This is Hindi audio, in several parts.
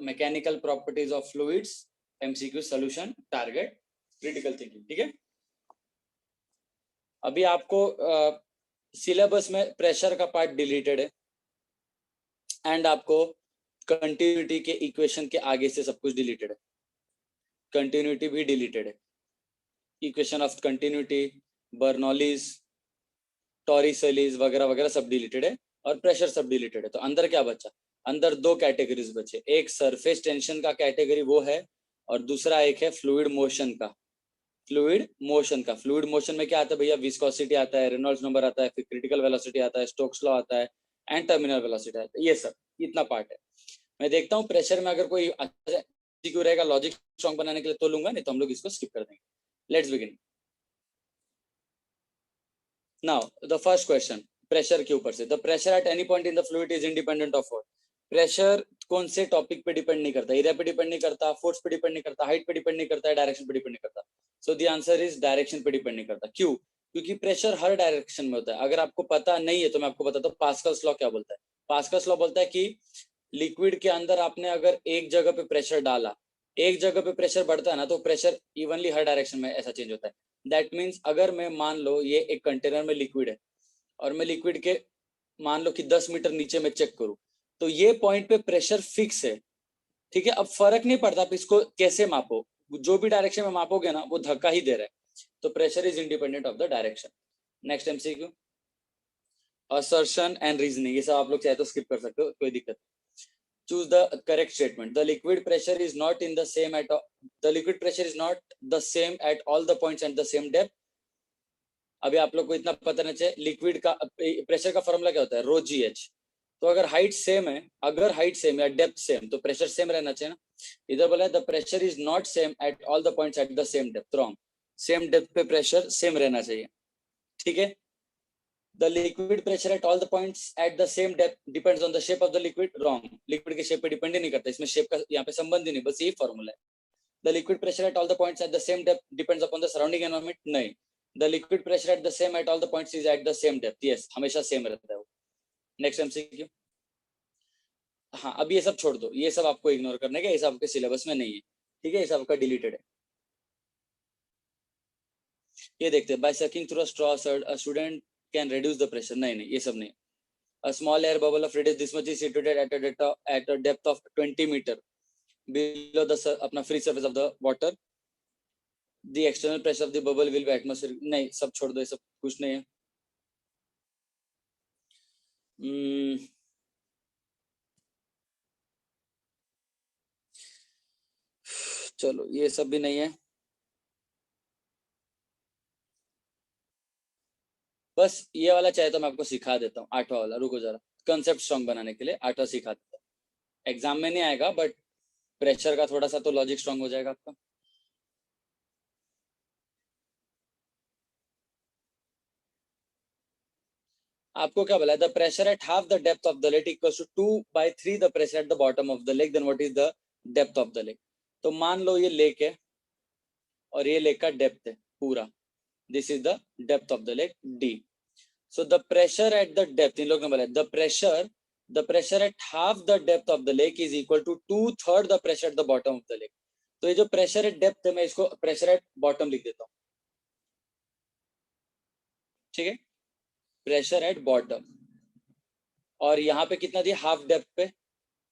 Mechanical properties of fluids, MCQ solution, target, critical thinking. ठीक है, अभी आपको सिलेबस में प्रेशर का पार्ट डिलीटेड है एंड आपको कंटिन्यूटी के इक्वेशन के आगे से सब कुछ डिलीटेड है, कंटिन्यूटी भी डिलीटेड है, इक्वेशन ऑफ कंटिन्यूटी, बर्नौलीज, टॉरिसेलीज वगैरह वगैरह सब डिलीटेड है और प्रेशर सब डिलीटेड है। तो अंदर क्या बचा? अंदर दो कैटेगरीज बचे, एक सरफेस टेंशन का कैटेगरी वो है और दूसरा एक है फ्लूइड मोशन का। फ्लूइड मोशन का, फ्लूइड मोशन में क्या आता है भैया? विस्कोसिटी आता है, रेनॉल्ड्स नंबर आता है, फिर क्रिटिकल वेलोसिटी आता है, स्टोक्स लॉ आता है एंड टर्मिनल वेलोसिटी आता है, ये सब इतना पार्ट है। मैं देखता हूँ प्रेशर में अगर कोई क्यों रहेगा लॉजिक स्ट्रॉन्ग बनाने के लिए तो लूंगा, नहीं तो हम लोग इसको स्किप कर देंगे। Let's begin now. The first question pressure के ऊपर से, the pressure at any point in the fluid is independent of what? Pressure कौन से टॉपिक पे डिपेंड नहीं करता? एरिया पे डिपेंड नहीं करता, फोर्स पे डिपेंड नहीं करता, हाइट पे डिपेंड नहीं करता, डायरेक्शन पे डिपेंड नहीं करता। So the answer is direction पे डिपेंड नहीं करता। क्यों? क्योंकि प्रेशर हर डायरेक्शन में होता है। अगर आपको पता नहीं है तो मैं आपको बताता हूँ पास्कल्स लॉ क्या बोलता है। पास्कल्स लॉ बोलता है कि लिक्विड के अंदर आपने अगर एक जगह पे प्रेशर डाला, एक जगह पे प्रेशर बढ़ता है ना, तो प्रेशर इवनली हर डायरेक्शन में ऐसा चेंज होता है। दैट मीन्स अगर मैं मान लो ये एक कंटेनर में लिक्विड है और मैं लिक्विड के मान लो कि 10 मीटर नीचे में चेक करूं, तो ये पॉइंट पे प्रेशर फिक्स है। ठीक है, अब फर्क नहीं पड़ता आप इसको कैसे मापो, जो भी डायरेक्शन में मापोगे ना वो धक्का ही दे रहा है। तो pressure is independent of the direction. Next MCQ, assertion and reasoning, ये सब आप लोग चाहे तो स्किप कर सकते हो, कोई दिक्कत नहीं। Choose the correct statement. The liquid pressure is not in the same at the liquid pressure is not the same at all the points at the same depth. अभी आप लोग को इतना पता नहीं चाहिए, लिक्विड का प्रेशर का फॉर्मूला क्या होता है? Rho g h. तो अगर हाइट सेम है, अगर हाइट सेम या डेप्थ सेम, तो प्रेशर सेम रहना चाहिए ना। इधर बोला है the pressure is not same at all the points at the same depth, wrong. Same depth पे प्रेशर सेम रहना चाहिए। ठीक है, the liquid pressure at all the points at the same depth depends on the shape of the liquid, wrong. Liquid के शेप पे डिपेंड ही नहीं करता, इसमें शेप का यहाँ पे संबंध ही नहीं, बस यही फॉर्मूला है। The liquid pressure at all the points at the same depth depends upon the surrounding environment, नहीं। The liquid pressure at the same at all the points is at the same depth, yes, हमेशा सेम रहता है वो। Next MCQ. हाँ, अब ये सब छोड़ दो, ये सब आपको इग्नोर करने का, ये सब आपके सिलेबस में नहीं है। ठीक है, ये सब आपका डिलीटेड है। ये देखते हैं, by sucking through a straw a student can reduce the pressure, नहीं नहीं ये सब नहीं। A small air bubble of radius this much is situated at a depth of 20 meter below the अपना free surface of the water. The external pressure of the bubble will be atmospheric, नहीं सब छोड़ दो, ये सब कुछ नहीं है। चलो ये सब भी नहीं है। बस ये वाला चाहे तो मैं आपको सिखा देता हूँ, 8वां वाला, रुको जरा, कंसेप्ट स्ट्रॉन्ग बनाने के लिए 8वां सिखा देता हूँ। एग्जाम में नहीं आएगा बट प्रेशर का थोड़ा सा तो लॉजिक स्ट्रॉन्ग हो जाएगा आपका। आपको क्या बोला है? The pressure at half the depth of the lake equals to 2/3 the pressure at the bottom of the lake, then what is the depth of the lake? तो मान लो ये लेक है और ये लेक का डेप्थ है पूरा, this is the depth of the lake D. So the pressure at the depth, इन लोग ने बोला the pressure at half the depth of the lake is equal to 2/3 the pressure at the bottom of the lake. तो ये जो प्रेशर एट डेप्थ है, मैं इसको प्रेशर एट बॉटम लिख देता हूँ। ठीक है, प्रेशर एट बॉटम, और यहाँ पे कितना दिया? हाफ डेप्थ पे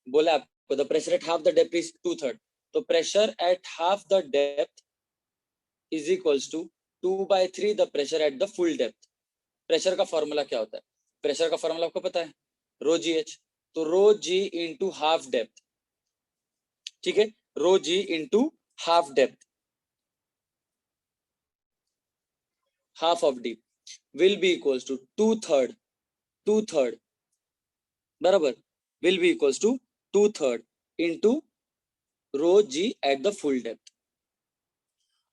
बोला आपको, the pressure at half the depth is 2/3। तो pressure at half the depth is equals to 2/3 the pressure at the full depth. Pressure का फॉर्मूला क्या होता है? प्रेशर का फॉर्मूला आपको पता है, रो जी एच। तो rho g into half depth, ठीक है, rho g into half depth, half of deep will be equals to 2/3 बराबर, will be equals to 2/3 into rho g at the full depth.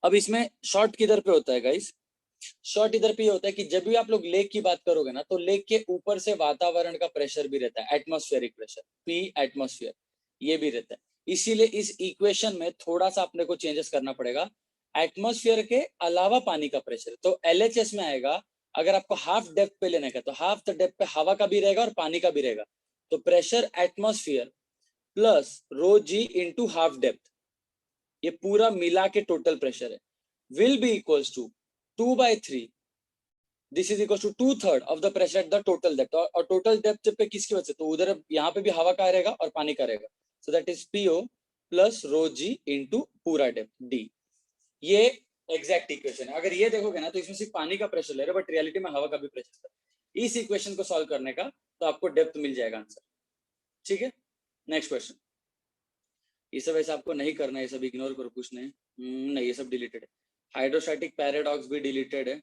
अब इसमें शॉर्ट किधर पे होता है गाइस? शॉर्ट इधर पे होता है कि जब भी आप लोग लेक की बात करोगे ना, तो लेक के ऊपर से वातावरण का प्रेशर भी रहता है, एटमॉस्फेरिक प्रेशर, पी एटमॉस्फेयर, ये भी रहता है। इसीलिए इस इक्वेशन में थोड़ा सा अपने को चेंजेस करना पड़ेगा। एटमॉस्फेयर के अलावा पानी का प्रेशर, तो एलएचएस में आएगा। अगर आपको हाफ डेप्थ पे लेने का, तो हाफ द डेप्थ पे हवा का भी रहेगा और पानी का भी रहेगा। तो pressure atmosphere plus rho g into half depth, ये पूरा मिला के टोटल प्रेशर है, will be equals to 2/3, this is equal to 2/3 of the pressure at the total depth. और टोटल डेप्थ पे किसकी वजह से, तो उधर यहाँ पे भी हवा का रहेगा और पानी का रहेगा, so that is P O plus rho g into पूरा डेप्थ डी। ये एग्जैक्ट इक्वेशन है। अगर ये देखोगे ना तो इसमें सिर्फ पानी का प्रेशर ले रहे, बट रियलिटी में हवा का भी प्रेशर है। इस इक्वेशन को सॉल्व करने का तो आपको डेप्थ मिल जाएगा आंसर। ठीक है, नेक्स्ट क्वेश्चन। ये सब ऐसा आपको नहीं करना है, ये सब इग्नोर करो, कुछ नहीं। नहीं, ये सब डिलीटेड है। हाइड्रोस्टैटिक पैराडॉक्स भी डिलीटेड है।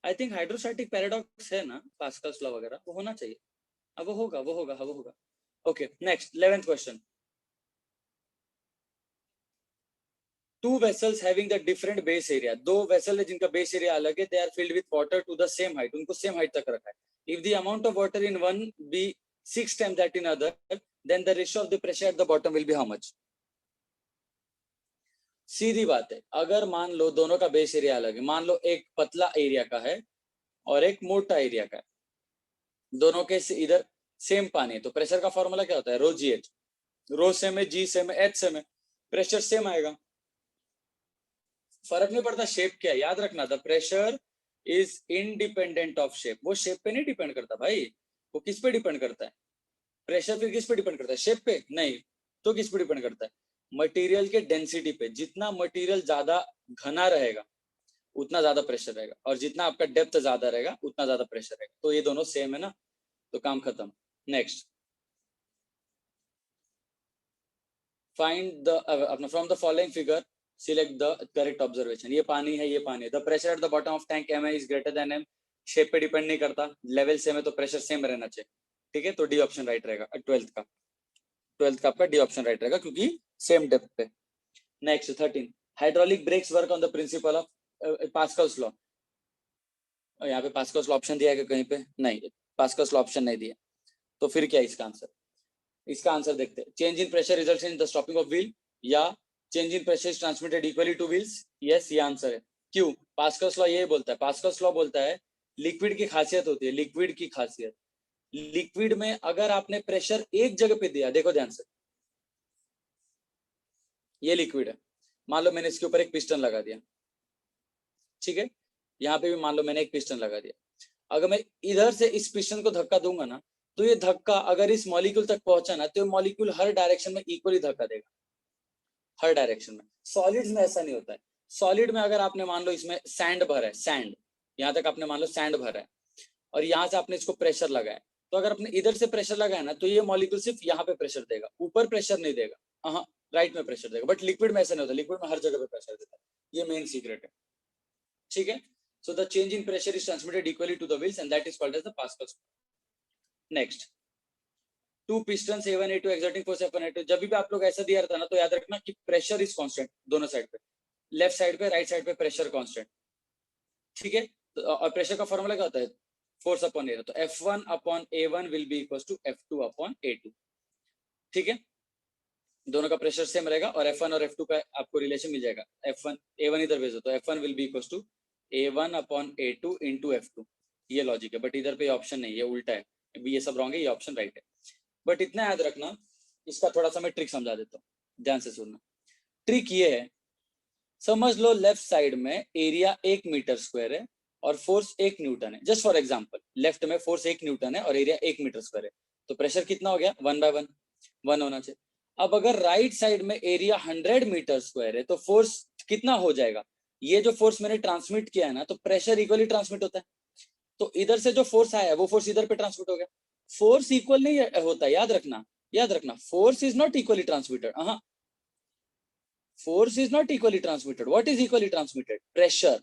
आई थिंक हाइड्रोस्टैटिक पैराडॉक्स है ना, पास्कल्स लॉ वगैरह, वो होना चाहिए। अब वो होगा, वो होगा, वो होगा। Okay, next 11th question. Two vessels having the different base area, दो वेसल है जिनका बेस एरिया अलग है, they are filled with water to the same height, उनको सेम हाइट तक रखा है। If the amount of water in one be 6 times that in other, then the ratio of the pressure at the bottom will be how much? सीधी बात है, अगर मान लो दोनों का बेस एरिया अलग है, मान लो एक पतला एरिया का है और एक मोटा एरिया का है, दोनों के इधर सेम पानी है, तो प्रेशर का फॉर्मूला क्या होता है, रो जी एच। रो सेम है, जी सेम है, एच सेम है, प्रेशर सेम आएगा। फर्क नहीं पड़ता शेप क्या है, याद रखना, the pressure is independent of shape. वो शेप पे नहीं डिपेंड करता भाई, वो किस पे डिपेंड करता है, प्रेशर फिर किस पे डिपेंड करता है, शेप पे नहीं, तो किस पे डिपेंड करता है, मटेरियल के डेंसिटी पे। जितना मटेरियल ज्यादा घना रहेगा उतना ज्यादा प्रेशर रहेगा, और जितना आपका डेप्थ ज्यादा रहेगा उतना ज्यादा प्रेशर रहेगा। तो ये दोनों सेम है ना, तो काम खत्म। नेक्स्ट, फाइंड द अपना from the following figure select the correct observation. ये पानी है, ये पानी है, the pressure at the bottom of tank M is greater than M. Shape पे डिपेंड नहीं करता, लेवल सेम है तो प्रेशर सेम रहना चाहिए। ठीक है, तो डी ऑप्शन राइट रहेगा। 12th का आपका डी ऑप्शन राइट रहेगा, क्योंकि सेम डेप्थ पे। Next 13, hydraulic brakes work on the principle of Pascal's law. यहाँ पे पास्कल्स लॉ ऑप्शन दिया है कहीं पे, नहीं, पास्कल्स लॉ ऑप्शन नहीं दिया, तो फिर क्या है इसका आंसर? इसका आंसर देखते हैं, change in pressure results in the stopping of wheel, या change in pressure is transmitted equally to wheels. Yes, ये आंसर है। क्यों? पास्कल्स लॉ ये बोलता है, पास्कल्स लॉ बोलता है लिक्विड की खासियत होती है, लिक्विड की खासियत, लिक्विड में अगर आपने प्रेशर एक जगह पे दिया, देखो ध्यान से, ये लिक्विड है, मान लो मैंने इसके ऊपर एक पिस्टन लगा दिया, ठीक है, यहाँ पे भी मान लो मैंने एक पिस्टन लगा दिया, अगर मैं इधर से इस पिस्टन को धक्का दूंगा ना, तो ये धक्का अगर इस मॉलिक्यूल तक पहुंचा ना, तो मॉलिक्यूल हर डायरेक्शन में इक्वली धक्का देगा, हर डायरेक्शन में। सॉलिड्स में ऐसा नहीं होता है। सॉलिड में अगर आपने मान लो इसमें सैंड भरा है, सैंड यहाँ तक आपने मान लो सैंड भरा है, और यहाँ से आपने इसको प्रेशर लगाया, तो अगर आपने इधर से प्रेशर लगाया ना, तो ये मॉलिक्यूल सिर्फ यहाँ पे प्रेशर देगा, ऊपर प्रेशर नहीं देगा, हाँ राइट में प्रेशर देगा। बट लिक्विड में ऐसा नहीं होता, लिक्विड में हर जगह पे प्रेशर देता है, ये मेन सीक्रेट है। ठीक है, so the change in pressure is transmitted equally to the wheels and that is called as the Pascal's law. Next, two pistons A1 A2 exerting force F1 A2, जब भी आप लोग ऐसा दिया रहता ना, तो याद रखना कि प्रेशर इज कांस्टेंट दोनों साइड पे, लेफ्ट साइड पे राइट साइड पे प्रेशर कांस्टेंट। ठीक है, और प्रेशर का फॉर्मूला क्या होता है, फोर्स अपॉन एरिया, तो F1 upon A1 will be equal to F2 upon A2। ठीक है, दोनों का प्रेशर सेम रहेगा, और F1 और F2 का आपको रिलेशन मिल जाएगा, F1 A1 इधर भेजो तो F1 will be equal to A1 upon A2 into F2। ये लॉजिक है, बट इधर पे ऑप्शन नहीं है, उल्टा है, ये सब रॉन्ग है, ये ऑप्शन राइट है। बट इतना याद रखना, इसका थोड़ा सा मैं ट्रिक समझा देता हूँ, ध्यान से सुनना। ट्रिक ये है, समझ लो लेफ्ट साइड में एरिया 1 मीटर स्क्वायर है और फोर्स 1 न्यूटन है, जस्ट फॉर एग्जांपल, लेफ्ट में फोर्स 1 न्यूटन है और एरिया 1 मीटर स्क्वायर है, तो प्रेशर कितना हो गया, 1/1, 1 होना चाहिए। अब अगर राइट साइड में एरिया 100 मीटर स्क्वायर है, तो फोर्स कितना हो जाएगा, ये जो फोर्स मैंने ट्रांसमिट किया है ना, तो प्रेशर इक्वली ट्रांसमिट होता है, तो इधर से जो फोर्स आया है वो फोर्स इधर पे ट्रांसमिट हो गया। फोर्स इक्वल नहीं होता, याद रखना, याद रखना, force is not equally transmitted, हाँ, force is not equally transmitted. What is equally transmitted, pressure,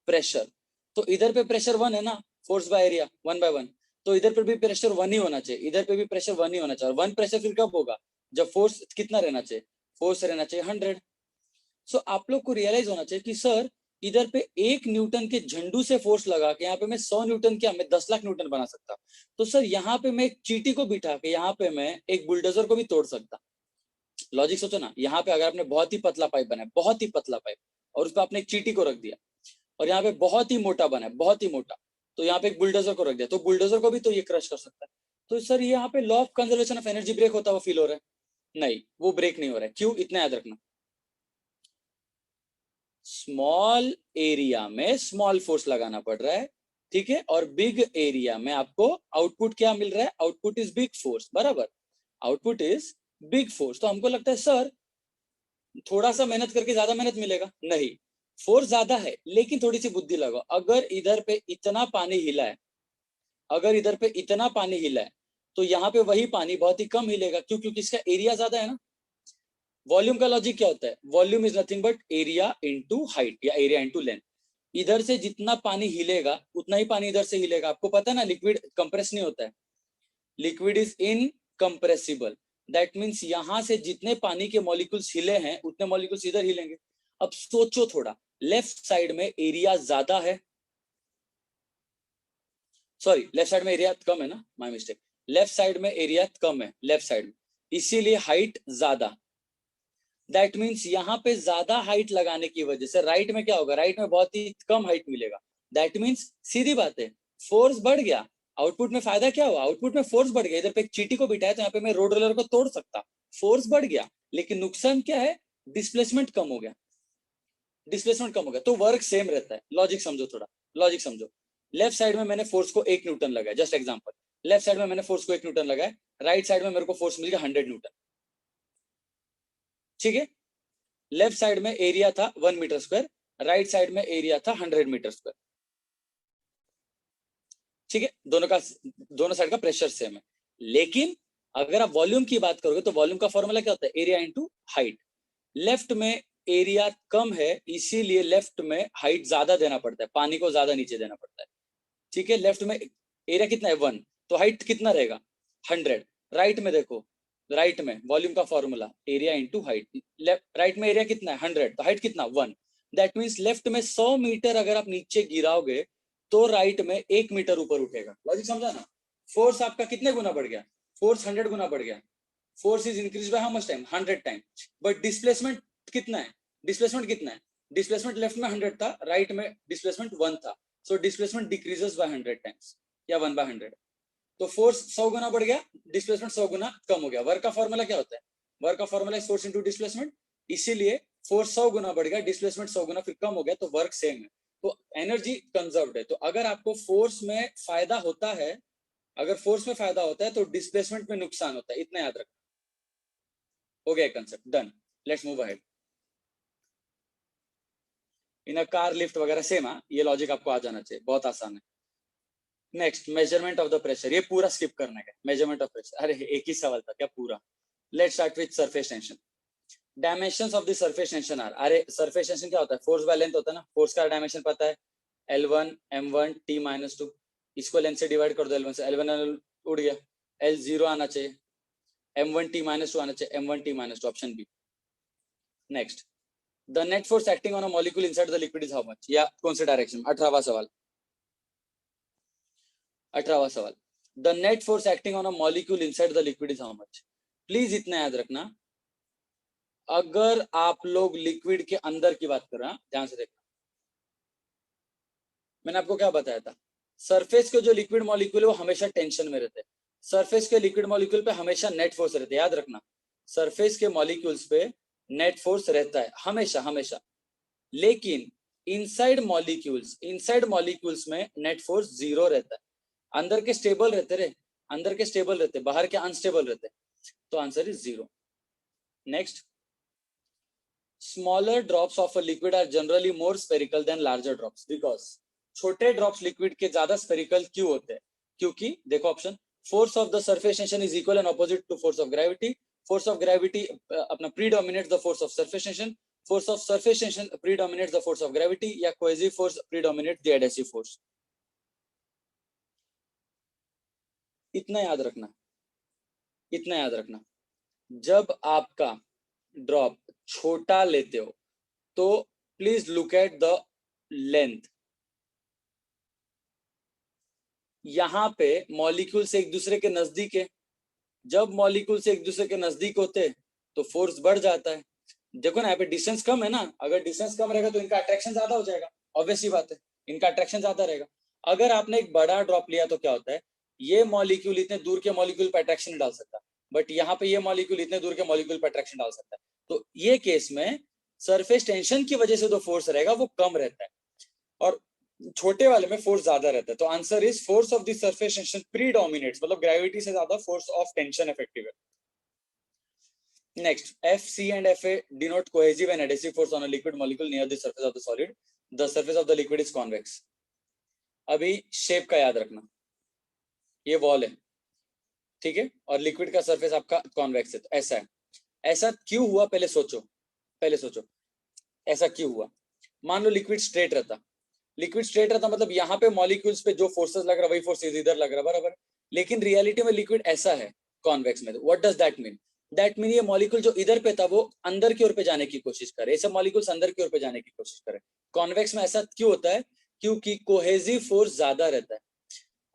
pressure. तो इधर पे प्रेशर 1 है ना, फोर्स बाय एरिया 1/1, तो इधर पे भी प्रेशर 1 ही होना चाहिए, इधर पे भी प्रेशर 1 ही होना चाहिए, और 1 प्रेशर फिर कब होगा, जब फोर्स कितना रहना चाहिए, फोर्स रहना चाहिए 100। सो आप लोग को रियलाइज होना चाहिए कि सर इधर पे 1 न्यूटन के झंडू से फोर्स लगा के यहाँ पे मैं 100 न्यूटन क्या, मैं 10 लाख न्यूटन बना सकता, तो सर यहाँ पे मैं एक चींटी को बिठा के यहाँ पे मैं एक बुलडोजर को भी तोड़ सकता। लॉजिक सोचो ना, यहाँ पे अगर आपने बहुत ही पतला पाइप बनाया, बहुत ही पतला पाइप, और उस पर आपने एक चींटी को रख दिया और यहाँ पे बहुत ही मोटा बना है, बहुत ही मोटा, तो यहाँ पे एक बुलडोजर को रख दिया, तो बुलडोजर को भी तो ये क्रश कर सकता है। तो सर यहाँ पे law of conservation of energy break होता हुआ फील हो रहा है? नहीं, वो ब्रेक नहीं हो रहा है। क्यों? इतना याद रखना, स्मॉल एरिया में स्मॉल फोर्स लगाना पड़ रहा है, ठीक है, और बिग एरिया में आपको आउटपुट क्या मिल रहा है? आउटपुट इज बिग फोर्स, बराबर, आउटपुट इज बिग फोर्स। तो हमको लगता है सर थोड़ा सा मेहनत करके ज्यादा मेहनत मिलेगा, नहीं, फोर्स ज्यादा है लेकिन थोड़ी सी बुद्धि लगाओ। अगर इधर पे इतना पानी हिला है, अगर इधर पे इतना पानी हिला है, तो यहाँ पे वही पानी बहुत ही कम हिलेगा। क्यों? क्योंकि इसका एरिया ज्यादा है ना। वॉल्यूम का लॉजिक क्या होता है? Volume is nothing but area into height या एरिया इनटू लेंथ। इधर से जितना पानी हिलेगा उतना ही पानी इधर से हिलेगा। आपको पता है ना, लिक्विड कंप्रेस नहीं होता है, liquid is incompressible. That means यहां से जितने पानी के मॉलिक्यूल्स हिले हैं उतने मॉलिक्यूल्स इधर हिलेंगे। अब सोचो थोड़ा, लेफ्ट साइड में एरिया ज्यादा है, सॉरी लेफ्ट साइड में एरिया कम है ना, माय मिस्टेक, लेफ्ट साइड में एरिया कम है, लेफ्ट साइड में, इसीलिए हाइट ज्यादा। दैट मीन्स यहाँ पे ज्यादा हाइट लगाने की वजह से राइट में क्या होगा? राइट में बहुत ही कम हाइट मिलेगा। दैट मीन्स सीधी बात है, फोर्स बढ़ गया। आउटपुट में फायदा क्या हुआ? आउटपुट में फोर्स बढ़ गया। इधर पे एक चींटी को बिठाया तो यहाँ पे मैं रोड रोलर को तोड़ सकता, फोर्स बढ़ गया। लेकिन नुकसान क्या है? डिस्प्लेसमेंट कम हो गया, डिस्प्लेसमेंट कम हो गया। तो वर्क सेम रहता है। लॉजिक समझो थोड़ा, लॉजिक समझो। लेफ्ट साइड में मैंने फोर्स को 1 न्यूटन लगाया, जस्ट एग्जांपल, लेफ्ट साइड में मैंने फोर्स को 1 न्यूटन लगाया, राइट साइड में मेरे को फोर्स मिल गया 100 न्यूटन, ठीक है। लेफ्ट साइड में एरिया था 1 मीटर स्क्वायर, राइट साइड में एरिया था 100 मीटर स्क्वायर, ठीक है। दोनों साइड का प्रेशर सेम है। लेकिन अगर आप वॉल्यूम की बात करोगे तो वॉल्यूम का फॉर्मूला क्या होता है? Area into height. लेफ्ट में एरिया कम है, इसीलिए लेफ्ट में हाइट ज्यादा देना पड़ता है, पानी को ज्यादा नीचे देना पड़ता है, ठीक है। लेफ्ट में एरिया कितना है? 1, तो हाइट कितना रहेगा? 100। राइट में देखो, राइट में वॉल्यूम का formula area into height, right में एरिया कितना है? 100, तो हाइट कितना? 1। दैट मीन्स लेफ्ट में 100 मीटर अगर आप नीचे गिराओगे तो राइट में 1 मीटर ऊपर उठेगा। लॉजिक समझा ना? फोर्स आपका कितने गुना बढ़ गया? फोर्स 100 गुना बढ़ गया। Force is increase by how much time? 100 time. But displacement कितना है? डिस्प्लेसमेंट कितना है? डिस्प्लेसमेंट लेफ्ट में 100 था, राइट में डिस्प्लेसमेंट 1 था, so displacement decreases by 100 times या 1/100। तो फोर्स 100 गुना बढ़ गया, डिस्प्लेसमेंट 100 गुना कम हो गया। वर्क का फॉर्मूला क्या होता है? वर्क का formula is force into displacement, इसीलिए फोर्स 100 गुना बढ़ गया, डिस्प्लेसमेंट 100 गुना फिर कम हो गया, तो वर्क सेम है, तो एनर्जी कंजर्व्ड है। तो अगर आपको फोर्स में फायदा होता है, अगर फोर्स में फायदा होता है तो डिस्प्लेसमेंट में नुकसान होता है, इतना याद रखना। हो गया concept, done. Let's move ahead. In a car, lift वगैरह सेम है, ये लॉजिक आपको आ जाना चाहिए, बहुत आसान है। Next, measurement of the pressure, ये पूरा स्किप करने का। मेजरमेंट ऑफ प्रेशर, अरे एक ही सवाल था क्या पूरा? Let's start with surface tension. Dimensions of the surface tension are, अरे सरफेस टेंशन क्या होता है? फोर्स बाय लेंथ होता है ना। फोर्स का डायमेंशन पता है, L1 M1 T-2, इसको लेंथ से डिवाइड कर दो, L1 से, L1 उड़ गया, L0 आना चाहिए, M1 T-2 आना चाहिए, M1 T-2, option B. Next, the net force acting on a molecule inside the liquid is how much, या कौन से डायरेक्शन? 18वां सवाल, 18वां सवाल, the net force acting on a molecule inside the liquid is how much. Please इतना याद रखना, अगर आप लोग लिक्विड के अंदर की बात कर रहे हैं, ध्यान से देखना, मैंने आपको क्या बताया था? सरफेस के जो लिक्विड मॉलिक्यूल है वो हमेशा टेंशन में रहते हैं, सरफेस के लिक्विड मॉलिक्यूल पे हमेशा नेट फोर्स रहता है, याद रखना, सरफेस के मॉलिक्यूल्स पे नेट फोर्स रहता है हमेशा हमेशा। लेकिन इनसाइड मॉलिक्यूल्स में नेट फोर्स 0 रहता है। अंदर के स्टेबल रहते रे, अंदर के स्टेबल रहते, बाहर के अनस्टेबल रहते, तो answer is 0। Next, smaller drops of a liquid are generally more spherical than larger drops, because छोटे ड्रॉप्स लिक्विड के ज्यादा स्पेरिकल क्यों होते हैं? क्योंकि देखो option, force of the surface tension is equal and opposite to force of gravity, force of gravity अपना predominates the force of surface tension, force of surface tension predominates the force of gravity, या cohesive force predominates the adhesive force. इतना याद रखना, इतना याद रखना, जब आपका ड्रॉप छोटा लेते हो तो please look at the length. यहाँ पे मॉलिक्यूल्स एक दूसरे के नजदीक है, जब मॉलिक्यूल्स एक दूसरे के नजदीक होते हैं तो फोर्स बढ़ जाता है, देखो ना यहाँ पे डिस्टेंस कम है ना, अगर डिस्टेंस कम रहेगा तो इनका अट्रैक्शन ज्यादा हो जाएगा, ऑब्वियस बात है, इनका अट्रैक्शन ज्यादा रहेगा। अगर आपने एक बड़ा ड्रॉप लिया तो क्या होता है, ये मॉलिक्यूल इतने दूर के मॉलिक्यूल पर अट्रैक्शन नहीं डाल सकता, बट यहाँ पे ये मॉलिक्यूल इतने दूर के मॉलिक्यूल पर अट्रैक्शन डाल सकता है। तो ये केस में सरफेस टेंशन की वजह से जो फोर्स रहेगा वो कम रहता है, और छोटे वाले में फोर्स ज्यादा रहता है। तो answer is force of the surface tension predominates, मतलब ग्रेविटी से ज्यादा फोर्स ऑफ टेंशन इफेक्टिव है। Next, F, C, and Fa denote cohesive and adhesive force on a liquid molecule near the surface of the solid. The surface of the liquid is convex. अभी शेप का याद रखना, ये वॉल है, ठीक है, और लिक्विड का सरफेस आपका कॉन्वेक्स है, तो ऐसा है। ऐसा क्यों हुआ, पहले सोचो, पहले सोचो ऐसा क्यों हुआ। मान लो लिक्विड स्ट्रेट रहता, लिक्विड स्ट्रेट रहता मतलब यहाँ पे मॉलिक्यूल्स पे जो फोर्सेस लग रहा वही फोर्सेस इधर लग रहा, बराबर। लेकिन रियलिटी में लिक्विड ऐसा है कॉन्वेक्स में, what does that mean, that mean ये मॉलिक्यूल जो इधर पे था वो अंदर की ओर पे जाने की कोशिश करे, ये सब मॉलिक्यूल्स अंदर की ओर पे जाने की कोशिश करे। कॉन्वेक्स में ऐसा क्यों होता है, क्योंकि कोहेसिव फोर्स ज्यादा रहता है,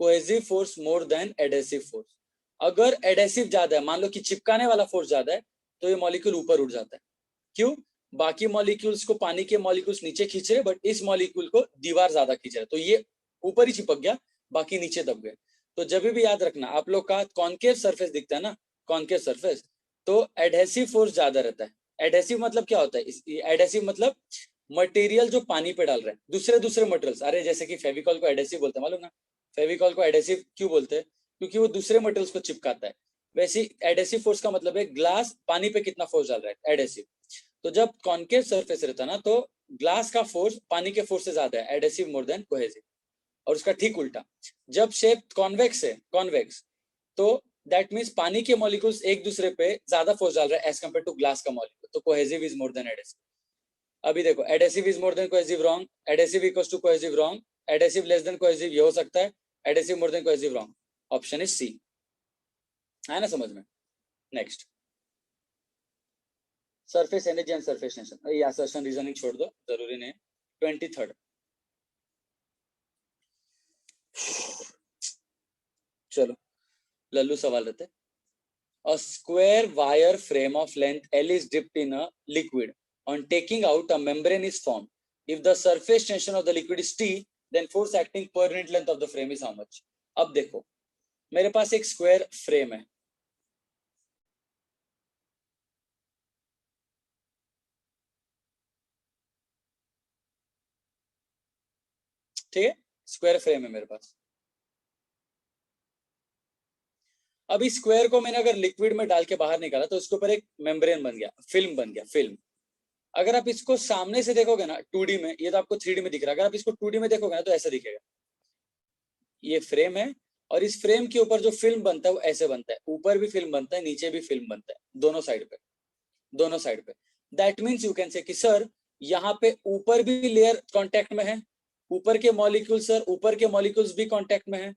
cohesive force more than adhesive force. अगर एडेसिव ज्यादा है, मान लो कि चिपकाने वाला फोर्स ज्यादा है, तो ये मॉलिक्यूल ऊपर उठ जाता है। क्यों, बाकी मॉलिक्यूल्स को पानी के मॉलिक्यूल्स नीचे खींच रहे, बट इस मॉलिक्यूल को दीवार ज्यादा खींच रहा है, तो ये ऊपर ही चिपक गया, बाकी नीचे दब गए। तो जब भी याद रखना, आप लोग का कॉन्केव सरफेस दिखता है ना, कॉन्केव सरफेस, तो एडहेसिव फोर्स ज्यादा रहता है। एडहेसिव मतलब क्या होता है, एडहेसिव मतलब मटेरियल जो पानी पे डाल रहे हैं, दूसरे दूसरे मटेरियल्स, अरे जैसे कि फेविकॉल को एडहेसिव बोलते हैं, मालूम ना, फेविकॉल को एडहेसिव क्यों बोलते हैं, क्योंकि वो दूसरे मटेरियल्स को चिपकाता है। वैसे एडहेसिव फोर्स का मतलब है ग्लास पानी पे कितना फोर्स डाल रहा है, एडहेसिव। तो जब कॉन्केव सरफेस रहता है ना, तो ग्लास का फोर्स पानी के फोर्स से ज्यादा है, एडहेसिव मोर देन कोहेसिव। और उसका ठीक उल्टा, जब शेप कॉन्वेक्स है, कॉन्वेक्स, तो दैट मीन्स पानी के मॉलिक्यूल्स एक दूसरे पे ज्यादा फोर्स डाल रहा है एज कम्पेयर टू ग्लास का मॉलिक्यूल, तो cohesive is more than adhesive. अभी देखो, adhesive is more than cohesive wrong, adhesive equals to cohesive wrong, adhesive less than cohesive ये हो सकता है, adhesive more than cohesive wrong. Option is C, है ना समझ में। Next, surface energy and surface tension, ये असर्शन रीजनिंग छोड़ दो, जरूरी नहीं। 23rd, चलो लल्लू सवाल रहते। A square wire frame of length L is dipped in a liquid. On taking out, a membrane is formed. If the surface tension of the liquid is T, then force acting per unit length of the frame is how much? अब देखो, मेरे पास एक स्क्वायर फ्रेम है, ठीक है, स्क्वायर फ्रेम है मेरे पास। अब इस स्क्वायर को मैंने अगर लिक्विड में डाल के बाहर निकाला तो इसके ऊपर एक मेम्ब्रेन बन गया, फिल्म बन गया, फिल्म। अगर आप इसको सामने से देखोगे ना 2D में, ये तो आपको 3D में दिख रहा है, अगर आप इसको 2D में देखोगे ना तो ऐसा दिखेगा, ये फ्रेम है, और इस फ्रेम के ऊपर जो फिल्म बनता है वो ऐसे बनता है, ऊपर भी फिल्म बनता है, नीचे भी फिल्म बनता है, दोनों साइड पे, दोनों साइड पे। That means you can say कि सर यहाँ पे ऊपर भी लेयर कांटेक्ट में है, ऊपर के मॉलिक्यूल सर, ऊपर के मॉलिक्यूल्स भी कांटेक्ट में है,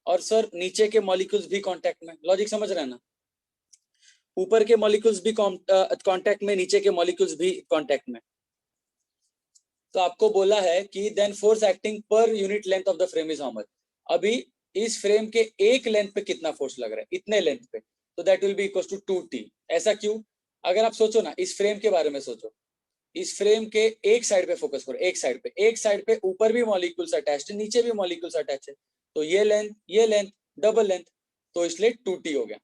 और सर नीचे के मॉलिक्यूल्स भी कांटेक्ट में। लॉजिक समझ रहे हैं ना, ऊपर के मॉलिक्यूल्स भी कांटेक्ट में, नीचे के मॉलिक्यूल्स भी कांटेक्ट में। तो आपको बोला है कि then force acting per unit length of the frame is how much. अभी इस फ्रेम के एक लेंथ पे कितना फोर्स लग रहा है, इतने लेंथ पे, तो that will be equal to 2T। ऐसा क्यों, अगर आप सोचो ना, इस फ्रेम के बारे में सोचो, इस फ्रेम के एक साइड पे फोकस करो, एक साइड पे, एक साइड पे ऊपर भी मॉलिक्यूल्स अटैच्ड है, नीचे भी मॉलिक्यूल्स अटैच है, तो ये लेंथ डबल लेंथ, तो इसलिए 2T हो गया।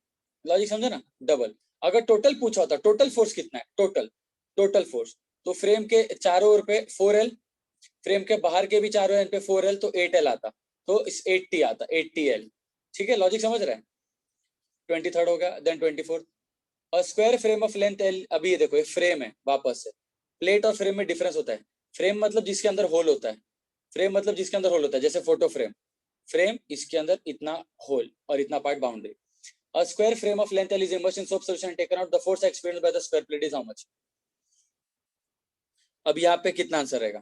लॉजिक समझा ना, डबल। अगर टोटल पूछा होता, टोटल फोर्स कितना है, टोटल, टोटल फोर्स, तो फ्रेम के चारों ओर पे 4L, फ्रेम के बाहर के भी चारों एंड पे 4L, तो 8L आता, तो इस 8T आता, 8TL। ठीक है, लॉजिक समझ रहे हैं। 23rd हो गया, then 24th, a square frame of length L। अभी ये देखो, ये फ्रेम है, वापस से, प्लेट और फ्रेम में डिफरेंस होता है। फ्रेम मतलब जिसके अंदर होल होता है, फ्रेम मतलब जिसके अंदर होल होता है, जैसे फोटो फ्रेम, फ्रेम इसके अंदर इतना होल और इतना part boundary. A square frame of length L is immersed in soap solution and taken out. The force experienced by the square plate is how much? अब यहाँ पे कितना आंसर रहेगा,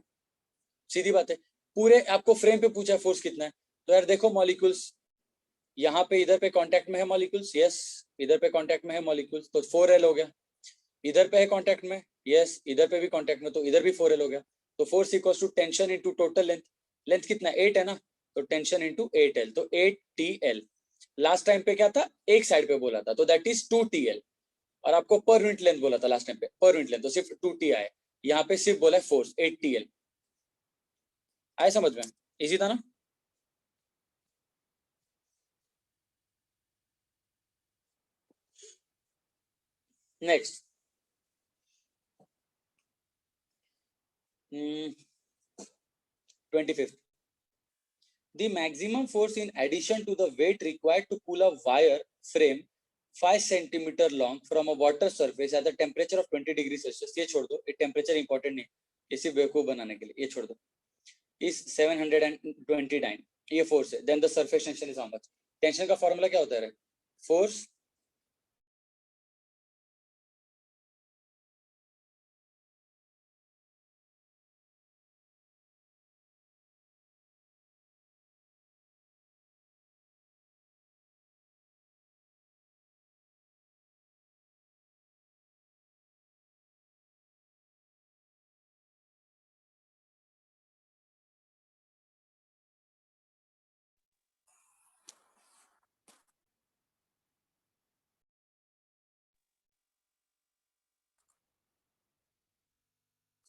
सीधी बात है, पूरे आपको फ्रेम पे पूछा फोर्स कितना है, तो यार देखो मॉलिक्यूल्स, यहाँ पे इधर पे कांटेक्ट में है मॉलिक्यूल्स, यस, इधर पे कांटेक्ट में है मॉलिक्यूल्स, तो 4L हो गया। इधर पे है कांटेक्ट में, यस, इधर पे भी कांटेक्ट में, तो इधर भी 4L हो गया। तो force equals to tension into total length, length कितना 8 है ना, तो टेंशन इनटू 8L, तो 8TL। लास्ट टाइम पे क्या था, एक साइड पे बोला था, तो दैट इज 2TL। और आपको पर यूनिट लेंथ बोला था लास्ट टाइम पे, पर यूनिट लेंथ तो सिर्फ 2Ti है, यहाँ पे सिर्फ बोला है फोर्स 8TL। आए समझ में? इजी था ना? Next 25th, the maximum force in addition to the weight required to pull a wire frame 5 centimeter long from a water surface at the temperature of 20 degrees Celsius, ये छोड़ दो, ये टेम्परेचर इंपॉर्टेंट नहीं, इसी बेवकूफ बनाने के लिए ये छोड़ दो, is 729, ये फोर्स है। Then the surface tension is how much? Tension का फॉर्मूला क्या होता है? फोर्स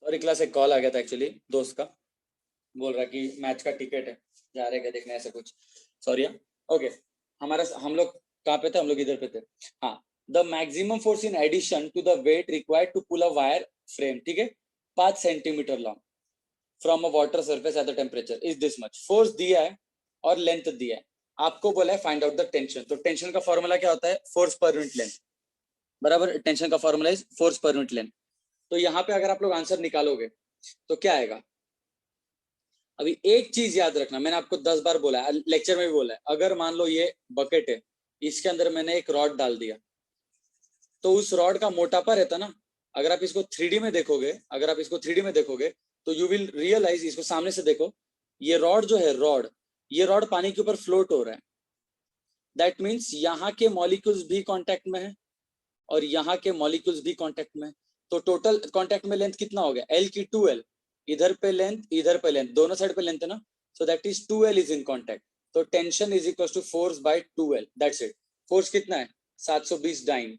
सॉरी क्लास, एक कॉल आ गया था एक्चुअली दोस्त का, बोल रहा कि मैच का टिकट है, जा रहे क्या देखने ऐसा कुछ, सॉरी। ओके, हमारा हम लोग कहाँ पे थे? हम लोग इधर पे थे। हाँ, the maximum force in addition to the weight required to pull a wire frame, ठीक है, 5 centimetre long from a water surface at the temperature is this much. Force दिया है और लेंथ दिया है, आपको बोला है फाइंड आउट द टेंशन। तो टेंशन का फॉर्मूला क्या होता है? फोर्स पर यूनिट लेंथ, बराबर। टेंशन का formula is force per unit length. तो यहाँ पे अगर आप लोग आंसर निकालोगे तो क्या आएगा? अभी एक चीज याद रखना, मैंने आपको 10 बार बोला है, लेक्चर में भी बोला है, अगर मान लो ये बकेट है, इसके अंदर मैंने एक रॉड डाल दिया, तो उस रॉड का मोटापा रहता ना, अगर आप इसको 3D में देखोगे, अगर आप इसको 3D में देखोगे तो यू विल रियलाइज, इसको सामने से देखो, ये रॉड जो है, रॉड, ये रॉड पानी के ऊपर फ्लोट हो रहा है। दैट मीन्स यहाँ के मॉलिक्यूल्स भी कांटेक्ट में है और यहाँ के मॉलिक्यूल्स भी कांटेक्ट में है। तो टोटल कांटेक्ट में लेंथ कितना हो गया? L की 2L, इधर पे लेंथ, इधर पे लेंथ, दोनों साइड पे लेंथ है ना, so that is 2L is in contact. तो tension is equal to force by 2L, that's it. Force कितना है? 720 डाइन।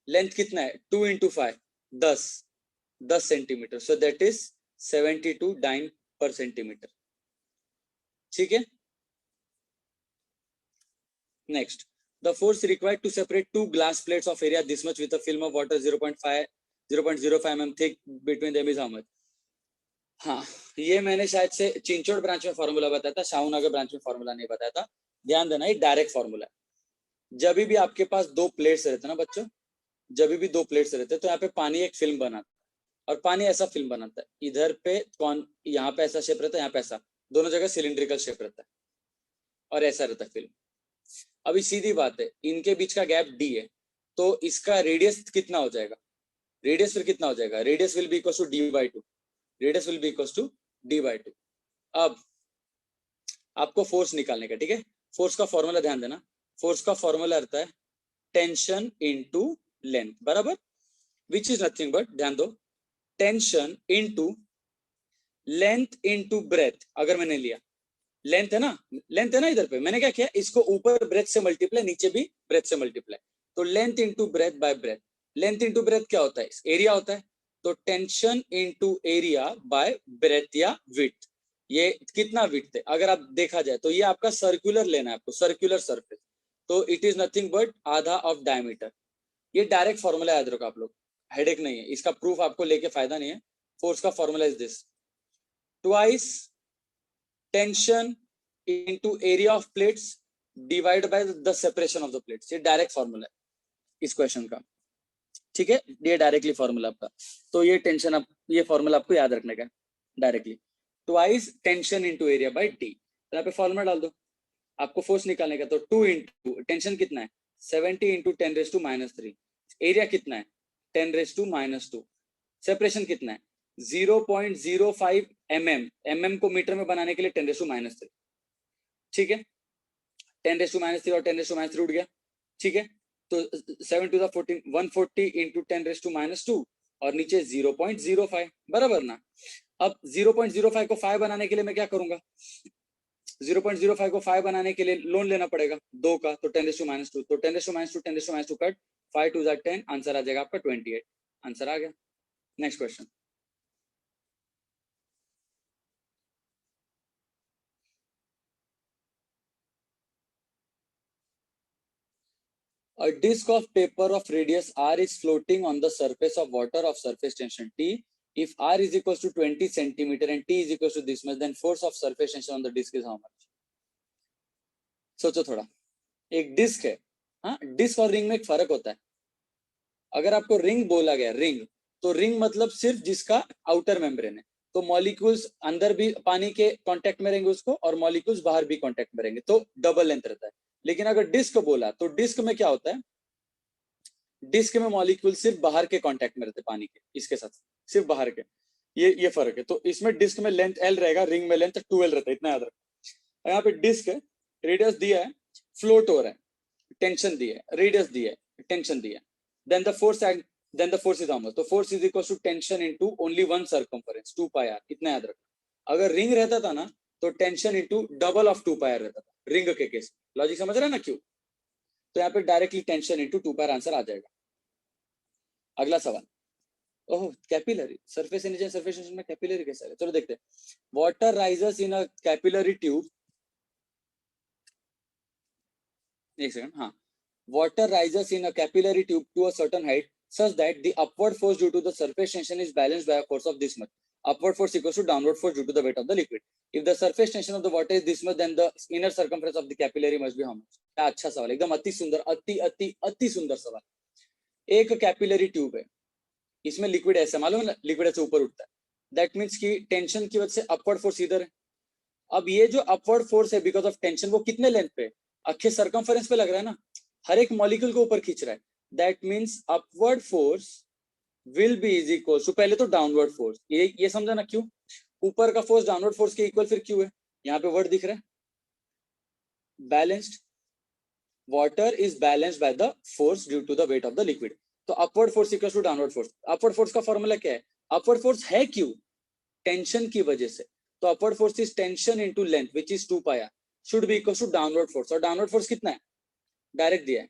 लेंथ कितना है? 2 into 5, 10 centimetre, so that is 72 dyne per centimetre. ठीक है, next, the force required to separate two glass plates of area this much with a film of water 0.05 mm thick between them is how much? हाँ, ये मैंने शायद से चिंचोड़ ब्रांच में फॉर्मूला बताया था, शाहूनगर ब्रांच में फॉर्मूला नहीं बताया था। ध्यान देना, ये डायरेक्ट फॉर्मूला है। जब भी आपके पास दो प्लेट्स रहते ना बच्चों, जब भी दो प्लेट्स रहते तो यहाँ पे पानी एक फिल्म बनाता है, और पानी ऐसा फिल्म बनाता है, इधर पे कौन, यहाँ पे ऐसा शेप रहता है, यहाँ पे ऐसा, दोनों जगह सिलिंड्रिकल शेप रहता है और ऐसा रहता है फिल्म। अभी सीधी बात है, इनके बीच का गैप d है, तो इसका रेडियस कितना हो जाएगा? रेडियस फिर कितना हो जाएगा? Radius will be equal to d/2, radius will be equal to d/2। अब आपको फोर्स निकालने का, ठीक है, फोर्स का फॉर्मूला ध्यान देना, फोर्स का फॉर्मूला रहता है टेंशन इनटू लेंथ, बराबर, विच इज नथिंग बट, ध्यान दो, tension into length into breadth. अगर मैंने लिया लेंथ है ना, लेंथ है ना, इधर पे मैंने क्या किया, इसको ऊपर ब्रेथ से मल्टीप्लाई, नीचे भी ब्रेथ से मल्टीप्लाई, तो length into breadth bye breath. Length into breadth क्या होता है? एरिया होता है, तो tension into area bye breath या विड्थ। ये कितना विड्थ है अगर आप देखा जाए तो, ये आपका सर्कुलर लेना है आपको, सर्कुलर सरफेस, तो इट इज नथिंग बट आधा ऑफ डायमीटर। ये डायरेक्ट फॉर्मूला याद रखो आप लोग, हेडेक नहीं है, इसका प्रूफ आपको लेके फायदा नहीं है। फोर्स का formula is this, twice tension into area of plates divided by the separation of the plates। ये डायरेक्ट फॉर्मूला है इस क्वेश्चन का, ठीक है, ये डायरेक्टली फॉर्मूला आपका। तो ये टेंशन, आप ये फॉर्मूला आपको याद रखने का directly, twice tension into area bye T. तो यहाँ पे फॉर्मूला डाल दो, आपको फोर्स निकालने का, तो 2 इंटू टेंशन कितना है? 70 इंटू 10⁻³ एरिया कितना है? 10⁻²। सेपरेशन कितना है? 0.05 mm, mm को मीटर में बनाने के लिए 10⁻³, ठीक है, 10⁻³ और 10⁻³ उठ गया, ठीक है, तो 7 to the 14, 140 into 10⁻², और नीचे 0.05, बराबर ना। अब 0.05 को 5 बनाने के लिए मैं क्या करूंगा? 0.05 को 5 बनाने के लिए लोन लेना पड़ेगा 2 का, तो 10⁻², तो 10⁻², 10⁻² कट, 5 2 10, आंसर आ जाएगा आपका 28। आंसर आ गया। Next question. A disk of paper of radius r is floating on the surface of water of surface tension T. If r is equals to 20 centimeter and T is equals to this much, then force of surface tension on the disk is how much? सोचो थोड़ा। एक डिस्क है, हाँ, डिस्क और रिंग में एक फर्क होता है। अगर आपको रिंग बोला गया, रिंग, तो रिंग मतलब सिर्फ जिसका आउटर मेम्ब्रेन है, तो मॉलिक्यूल्स अंदर भी पानी के कांटेक्ट में रहेंगे उसको, और मॉलिक्यूल्स बाहर भी कांटेक्ट में रहेंगे, तो डबल लेंथ रहता है। लेकिन अगर डिस्क बोला, तो डिस्क में क्या होता है, डिस्क में मॉलिक्यूल सिर्फ बाहर के कांटेक्ट में रहते हैं पानी के, इसके साथ सिर्फ बाहर के, ये फर्क है। तो इसमें डिस्क में लेंथ एल रहेगा, रिंग में लेंथ 2l रहता है, इतना याद रखो। यहाँ पे डिस्क है, रेडियस दिया है, फ्लोट हो रहा है, टेंशन दिया है, रेडियस दिया है, टेंशन दिया है, then the force is how much? तो force is equal to tension into only one circumference 2 pi r, इतना याद रखो। अगर रिंग रहता था ना, तो tension into double of 2 pi r रहता था रिंग के केस। लॉजिक समझ रहे हैं ना क्यों? तो यहाँ पे directly tension into 2 pi r आंसर आ जाएगा। अगला सवाल। Oh, capillary surface energy, surface tension में कैपिलरी कैसा है? चलो देखते हैं। Water rises in a capillary tube, एक सेकंड, हाँ, water rises in a capillary tube to a certain height such that the upward force due to the surface tension is balanced by a force of this much. Upward force equals to downward force due to the weight of the liquid. If the surface tension of the water is this much, then the inner circumference of the capillary must be how much? क्या अच्छा सवाल, एकदम अति सुंदर, अति अति अति सुंदर सवाल। एक कैपिलरी ट्यूब है, इसमें लिक्विड ऐसे, मालूम है ना, लिक्विड ऐसे ऊपर उठता है, दैट मीन्स की टेंशन की वजह से अपवर्ड फोर्स इधर है। अब ये जो अपवर्ड फोर्स है बिकॉज ऑफ टेंशन, वो कितने लेंथ पे? अखे सर्कमफरेंस पे लग रहा है ना, हर एक मॉलिक्यूल को ऊपर खींच रहा है। That means upward force will be is equal to, पहले तो डाउनवर्ड फोर्स, ये समझा ना क्यों? ऊपर का फोर्स डाउनवर्ड फोर्स के इक्वल फिर क्यों है? यहाँ पे वर्ड दिख रहा है, balanced. Water is balanced by the force due to the weight of the liquid. तो upward force equal to downward force. Upward force का फॉर्मूला क्या है? अपवर्ड फोर्स है क्यों? टेंशन की वजह से। तो upward force is tension into length which is 2 pi r should be equal to downward force. और डाउनवर्ड फोर्स कितना है? डायरेक्ट दिया है,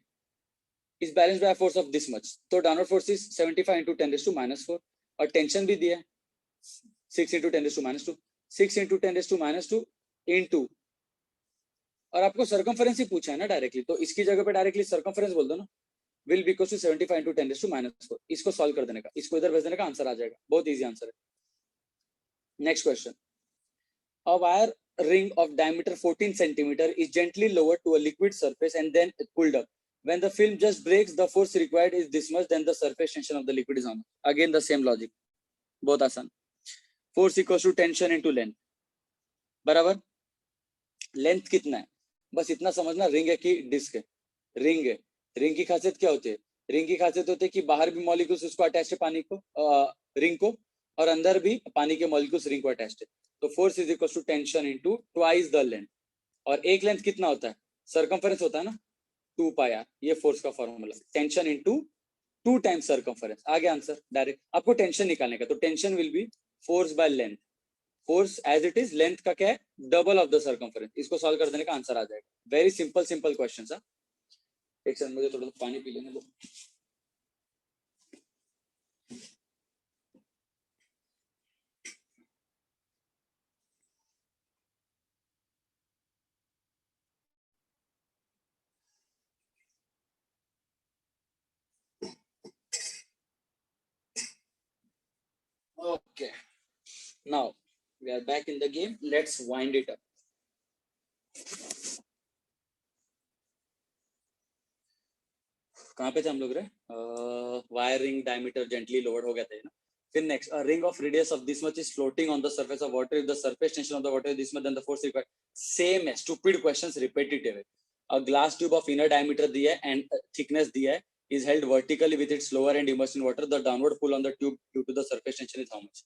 is balanced by a force of this much. तो downward force is 75 into 10 raised to minus 4, और टेंशन भी दिया है 6 into 10 raised to minus 2, 6 into 10 raised to minus 2 into, और आपको सर्कमफरेंस ही पूछा है ना डायरेक्टली, तो इसकी जगह पे डायरेक्टली सर्कमफरेंस बोल दो ना, will be equal to 75 into 10 raised to minus 4। इसको सॉल्व कर देने का, इसको इधर भेज देने का, आंसर आ जाएगा। बहुत इजी आंसर है। Next question. A wire ring of diameter 14 centimeter is gently lowered to a liquid surface and then pulled up. When the film just breaks, the force required is this much, then the surface tension of the liquid is how much? Again the same logic, बहुत आसान। Force equals to tension into length, बराबर। लेंथ कितना है? बस इतना समझना, रिंग है कि डिस्क है? रिंग है। रिंग की खासियत क्या होती है? रिंग की खासियत होती है कि बाहर भी मॉलिक्यूल्स उसको अटैच है, पानी को, रिंग को, और अंदर भी पानी के मॉलिक्यूल्स रिंग को अटैच है। तो force is equal to tension into twice the length. और एक लेंथ कितना होता है? सर्कमफरेंस होता है ना, 2 pi r। ये फोर्स का formula, tension into 2 times circumference. आगे आंसर डायरेक्ट। आपको टेंशन निकालने का, तो tension will be force by length. Force as it is, length का क्या है? Double of the circumference. इसको सॉल्व कर देने का आंसर आ जाएगा। Very simple simple question. एक सेकंड, मुझे थोड़ा पानी पी लेने दो। Okay, now we are back in the game. Let's wind it up. कहाँ पे थे हम लोग रे? वायरिंग डायमीटर जेंटली लोअर्ड हो गया था ना। फिर next, a ring of radius of this much is floating on the surface of water. If the surface tension of the water is this much, then the force required. Same है, stupid questions repetitive है। A glass tube of inner diameter दिया है and thickness दिया है, is held vertically with its lower end immersed in water. The downward pull on the tube due to the surface tension is how much?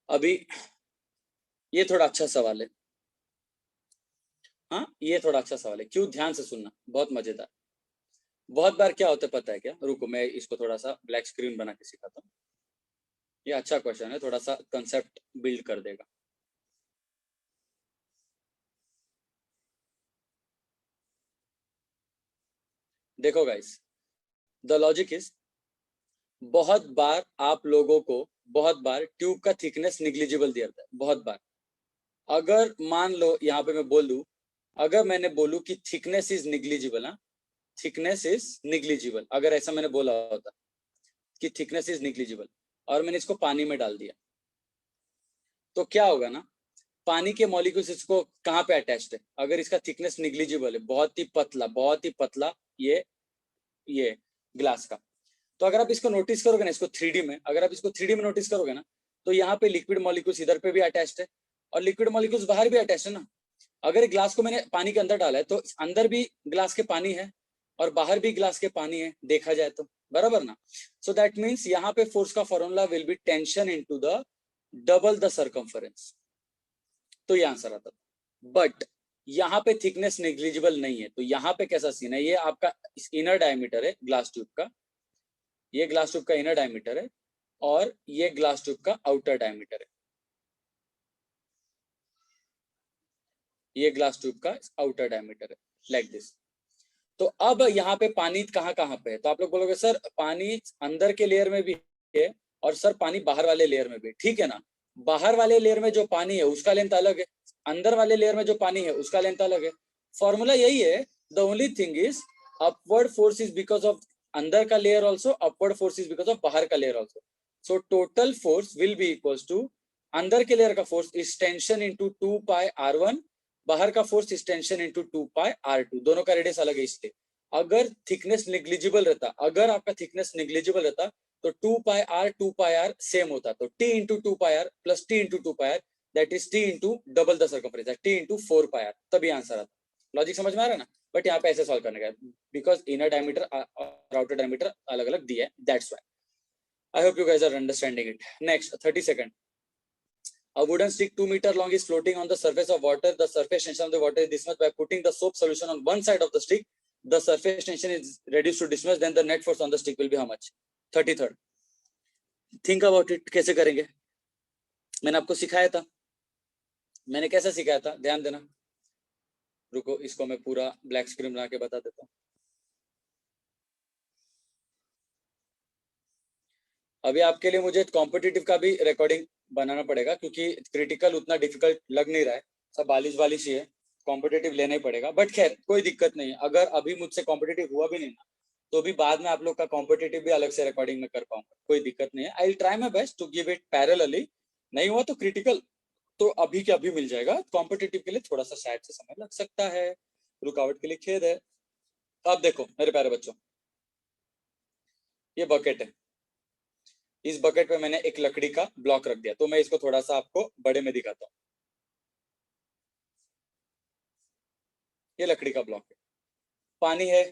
अभी ये थोड़ा अच्छा सवाल है। हाँ, ये थोड़ा अच्छा सवाल है। क्यों? ध्यान से सुनना, बहुत मजेदार। बहुत बार क्या होता है पता है क्या? रुको, मैं इसको थोड़ा सा ब्लैक स्क्रीन बना के सिखाता हूँ। ये अच्छा क्वेश्चन है, थोड़ा सा कंसेप्ट बिल्ड कर देगा। देखो गाइस, द लॉजिक इज, बहुत बार आप लोगों को बहुत बार ट्यूब का थिकनेस निग्लिजिबल दिया जाता है, बहुत बार। अगर मान लो यहाँ पे मैं बोल दूं, अगर मैंने बोलूं कि थिकनेस इज निग्लिजिबल, हाँ, थिकनेस इज निग्लिजिबल, अगर ऐसा मैंने बोला होता कि थिकनेस इज निग्लिजिबल और मैंने इसको पानी में डाल दिया, तो क्या होगा ना, पानी के मॉलिक्यूल्स इसको कहाँ पे अटैच्ड है, अगर इसका थिकनेस निग्लिजिबल है, बहुत ही पतला ये ग्लास का, तो अगर आप इसको नोटिस करोगे ना, इसको 3D में, अगर आप इसको 3D में नोटिस करोगे ना, तो यहाँ पे लिक्विड मॉलिक्यूल्स इधर पे भी अटैच्ड है और लिक्विड मॉलिक्यूल्स बाहर भी अटैच्ड है ना। अगर ग्लास को मैंने पानी के अंदर डाला है, तो अंदर भी ग्लास के पानी है और बाहर भी ग्लास के पानी है, देखा जाए तो, बराबर ना। सो दैट मीन्स यहाँ पे फोर्स का formula will be tension into the double the circumference, तो ये आंसर आता। बट यहाँ पे थिकनेस नेग्लिजिबल नहीं है, तो यहाँ पे कैसा सीन है, ये आपका इनर डायमीटर है ग्लास ट्यूब का, ये ग्लास ट्यूब का इनर डायमीटर है और ये ग्लास ट्यूब का आउटर डायमीटर है, ये ग्लास ट्यूब का आउटर डायमीटर है, लाइक दिस। तो अब यहाँ पे पानी कहाँ कहाँ पे है, तो आप लोग बोलोगे सर पानी अंदर के लेयर में भी है और सर पानी बाहर वाले लेयर में भी, ठीक है ना। बाहर वाले लेयर में जो पानी है उसका लेंथ अलग है, अंदर वाले लेयर में जो पानी है उसका लेंथ अलग है। फॉर्मूला यही है, the only thing is upward force is because of अंदर का layer also, upward force is because of बाहर का layer also. So total force will be equals to, अंदर के लेयर का force is tension into 2πr1, बाहर का force is tension into 2πr2, दोनों का रेडियस अलग है इसलिए। अगर थिकनेस निग्लिजिबल रहता, अगर आपका थिकनेस निग्लिजिबल रहता, तो 2πr सेम होता, तो t into 2πr plus t into 2πr, that is t into double the circumference, t into 4πr, तभी आंसर आता। लॉजिक समझ में आ रहा है ना। बट यहाँ पे ऐसे सॉल्व करने का, बिकॉज इनर डायमीटर और आउटर डायमीटर अलग अलग दिया है, that's why. I hope you guys are understanding it. Next, 30 seconds. A wooden stick 2 meters long is floating on the surface of water. The surface tension of the water is this much. By putting the soap solution on one side of the stick, the surface tension is reduced to this much. Then the net force on the stick will be how much? 33rd. Think about it. कैसे करेंगे? मैंने आपको सिखाया था, मैंने कैसे सिखाया था, ध्यान देना। रुको, इसको मैं पूरा ब्लैक स्क्रीन बना के बता देता हूँ। अभी आपके लिए मुझे कॉम्पिटिटिव का भी रिकॉर्डिंग बनाना पड़ेगा, क्योंकि क्रिटिकल उतना डिफिकल्ट लग नहीं रहा है, सब 42 ही है, कॉम्पिटिटिव लेना ही पड़ेगा। बट खैर कोई दिक्कत नहीं है, अगर अभी मुझसे कॉम्पिटिटिव हुआ भी नहीं ना, तो भी बाद में आप लोग का कॉम्पिटिटिव भी अलग से रिकॉर्डिंग में कर पाऊंगा, कोई दिक्कत नहीं है। I will try my best to give it parallelly, नहीं हुआ तो क्रिटिकल तो अभी के अभी मिल जाएगा, कॉम्पिटिटिव के लिए थोड़ा सा शायद से समय लग सकता है, रुकावट के लिए खेद है। अब देखो मेरे प्यारे बच्चों, ये बकेट है, इस बकेट में मैंने एक लकड़ी का ब्लॉक रख दिया, तो मैं इसको थोड़ा सा आपको बड़े में दिखाता हूँ। ये लकड़ी का ब्लॉक है, पानी है,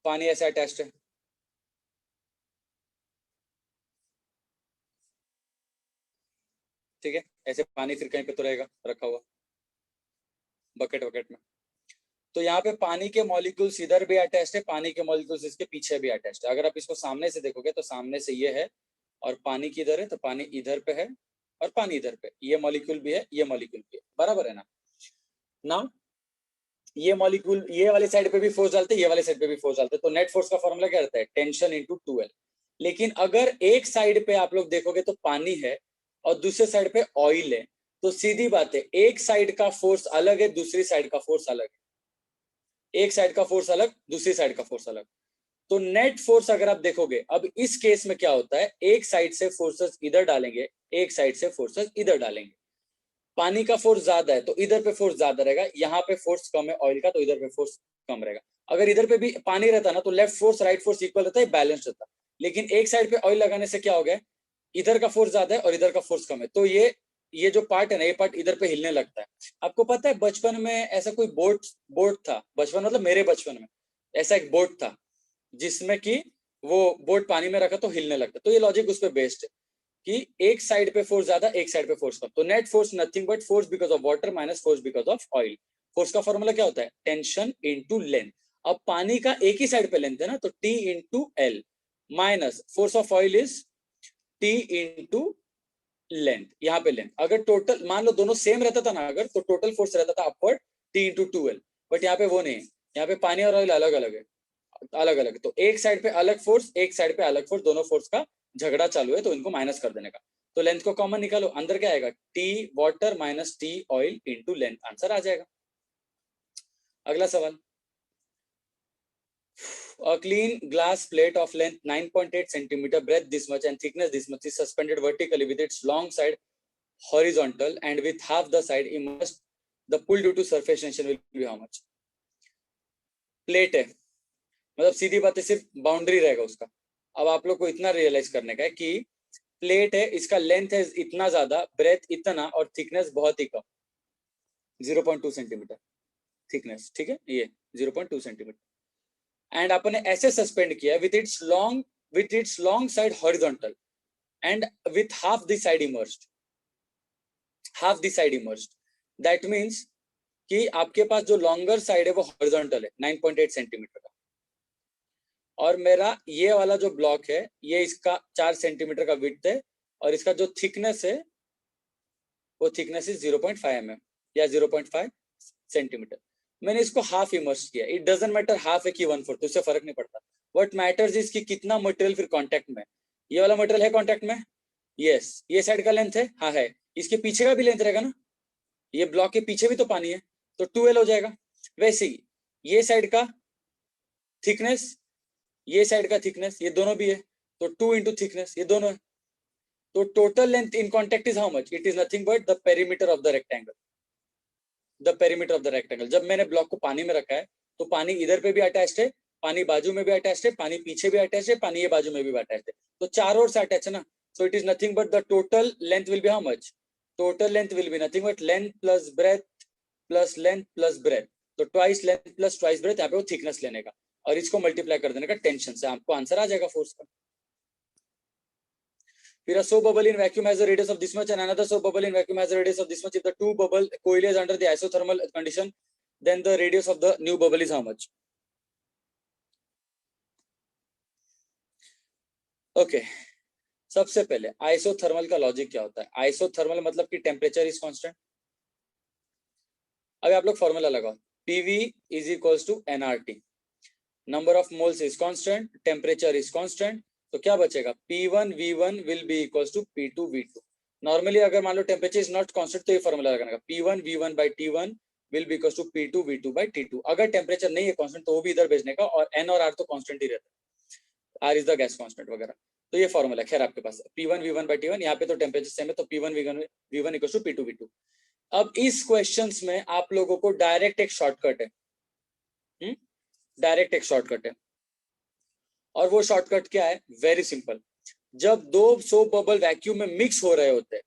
पानी ऐसे अटैच्ड है, ठीक है, ऐसे पानी फिर कहीं पे तो रहेगा रखा हुआ बकेट में। तो यहाँ पे पानी के मॉलिक्यूल्स इधर भी अटैच्ड है, पानी के मॉलिक्यूल्स इसके पीछे भी अटैच्ड है। अगर आप इसको सामने से देखोगे तो सामने से ये है और पानी किधर है, तो पानी इधर पे है और पानी इधर पे, ये मॉलिक्यूल भी है, ये मॉलिक्यूल भी है, बराबर है ना। नाउ ये मॉलिक्यूल ये वाले साइड पे भी फोर्स डालते हैं, ये वाले साइड पे भी फोर्स डालते हैं, तो नेट फोर्स का फॉर्मूला क्या रहता है, टेंशन इंटू 2L। लेकिन अगर एक साइड पे आप लोग देखोगे तो पानी है और दूसरे साइड पे ऑयल है, तो सीधी बात है, एक साइड का फोर्स अलग है, दूसरी साइड का फोर्स अलग है, एक साइड का फोर्स अलग, दूसरी साइड का फोर्स अलग। तो नेट फोर्स अगर आप देखोगे, अब इस केस में क्या होता है, एक साइड से फोर्सेस इधर डालेंगे, एक साइड से फोर्सेस इधर डालेंगे, पानी का फोर्स ज्यादा है तो इधर पे फोर्स ज्यादा रहेगा, यहाँ पे फोर्स कम है ऑयल का तो इधर पे फोर्स कम रहेगा। अगर इधर पे भी पानी रहता ना तो left force right force equal रहता है, बैलेंस रहता। लेकिन एक साइड पे ऑयल लगाने से क्या हो गया, इधर का फोर्स ज्यादा है और इधर का फोर्स कम है, तो ये जो पार्ट है ना, ये पार्ट इधर पे हिलने लगता है। आपको पता है बचपन में ऐसा कोई बोट था, बचपन मतलब मेरे बचपन में ऐसा एक बोट था जिसमें कि वो बोट पानी में रखा तो हिलने लगता, तो ये लॉजिक उस पर बेस्ड है कि एक साइड पे फोर्स ज्यादा, एक साइड पे फोर्स कम, तो net force nothing but force because of water minus force because of oil. Force का फॉर्मूला क्या होता है, टेंशन इंटू लेंथ। अब पानी का एक ही साइड पे लेंथ है ना, तो T into L minus force of oil is T into length, यहाँ पे लेंथ। अगर टोटल मान लो दोनों सेम रहता था ना, अगर तो टोटल फोर्स रहता था upward T into 2L, but यहाँ पे वो नहीं है, यहाँ पे पानी और ऑयल अलग अलग है। अलग अलग, तो एक साइड पे अलग फोर्स, एक साइड पे अलग फोर्स, दोनों फोर्स का झगड़ा चालू है, तो इनको माइनस कर देने का। तो लेंथ को कॉमन निकालो, अंदर क्या आएगा, T water minus T oil into length, answer आ जाएगा। अगला सवाल, a clean glass plate of length 9.8 centimeter, breadth this much and thickness this much is suspended vertically with its long side horizontal and with half the side immersed. The pull due to surface tension will be how much? Plate है, मतलब सीधी बात है, सिर्फ बाउंड्री रहेगा उसका। अब आप लोग को इतना रियलाइज करने का है कि प्लेट है, इसका लेंथ है इतना ज्यादा, ब्रेथ इतना और थिकनेस बहुत ही कम, 0.2 सेंटीमीटर थिकनेस, ठीक है, ये 0.2 सेंटीमीटर। एंड आपने ऐसे सस्पेंड किया with its long side horizontal and with half the side immersed, half the side immersed, that means कि आपके पास जो लॉन्गर साइड है वो हॉरिजॉन्टल है 9.8 सेंटीमीटर का, और मेरा ये वाला जो ब्लॉक है ये इसका 4 सेंटीमीटर का विड्थ है, और इसका जो थिकनेस है वो थिकनेस इज 0.5 mm या 0.5 सेंटीमीटर। मैंने इसको हाफ इमर्स किया, इट डजंट मैटर हाफ है कि 1/4, उससे फर्क नहीं पड़ता। व्हाट मैटर्स इज कि कितना मटेरियल फिर कांटेक्ट में, ये वाला मटेरियल है कांटेक्ट में, यस, ये साइड का लेंथ है, हाँ है, इसके पीछे का भी लेंथ रहेगा ना, ये ब्लॉक के पीछे भी तो पानी है, तो 2L हो जाएगा। वैसे ही ये साइड का थिकनेस, ये साइड का थिकनेस, ये दोनों भी है, तो 2 इंटू थिकनेस, ये दोनों है, तो total length in contact is how much, it is nothing but the perimeter of the rectangle, the perimeter of the rectangle. जब मैंने ब्लॉक को पानी में रखा है तो पानी इधर पे भी अटैच्ड है, पानी बाजू में भी अटैच्ड है, पानी पीछे भी अटैच्ड है, पानी ये बाजू में भी अटैच्ड है, तो चारों ओर से अटैच है ना, so it is nothing but the total length will be how much, total length will be nothing but length plus breadth plus length plus breadth, तो twice length plus twice breadth, यहाँ पे वो थिकनेस लेने का और इसको मल्टीप्लाई कर देने का टेंशन से, आपको आंसर आ जाएगा फोर्स का। फिर a soap bubble in vacuum has a radius of this much and another soap bubble in vacuum has a radius of this much. If the two bubble coalesce under the isothermal condition, then the radius of the new bubble is how much? Okay, सबसे पहले आइसोथर्मल का लॉजिक क्या होता है? आइसोथर्मल मतलब कि टेम्परेचर इज कांस्टेंट। अभी आप लोग फॉर्मूला लगाओ, PV is equals to nRT, number of moles is constant, temperature is constant, तो क्या बचेगा, P1 V1 will be equals to P2 V2। Normally अगर मान low temperature is not constant तो ये फॉर्मूला लगाने का, P1 V1 by T1 will be equals to P2 V2 by T2। अगर टेम्परेचर नहीं है कांस्टेंट तो वो भी इधर भेजने का, और N और R तो कांस्टेंट ही रहता है, R is the gas constant वगैरह, तो ये फॉर्मूला खैर आपके पास P1 V1 by T1, यहाँ पे तो टेम्परेचर सेम है, तो P1 V1 equals to P2 V2। अब इस क्वेश्चंस में आप लोगों को डायरेक्ट एक शॉर्टकट है, डायरेक्ट एक शॉर्टकट है, और वो शॉर्टकट क्या है, वेरी सिंपल। जब दो सोप बबल वैक्यूम में मिक्स हो रहे होते हैं,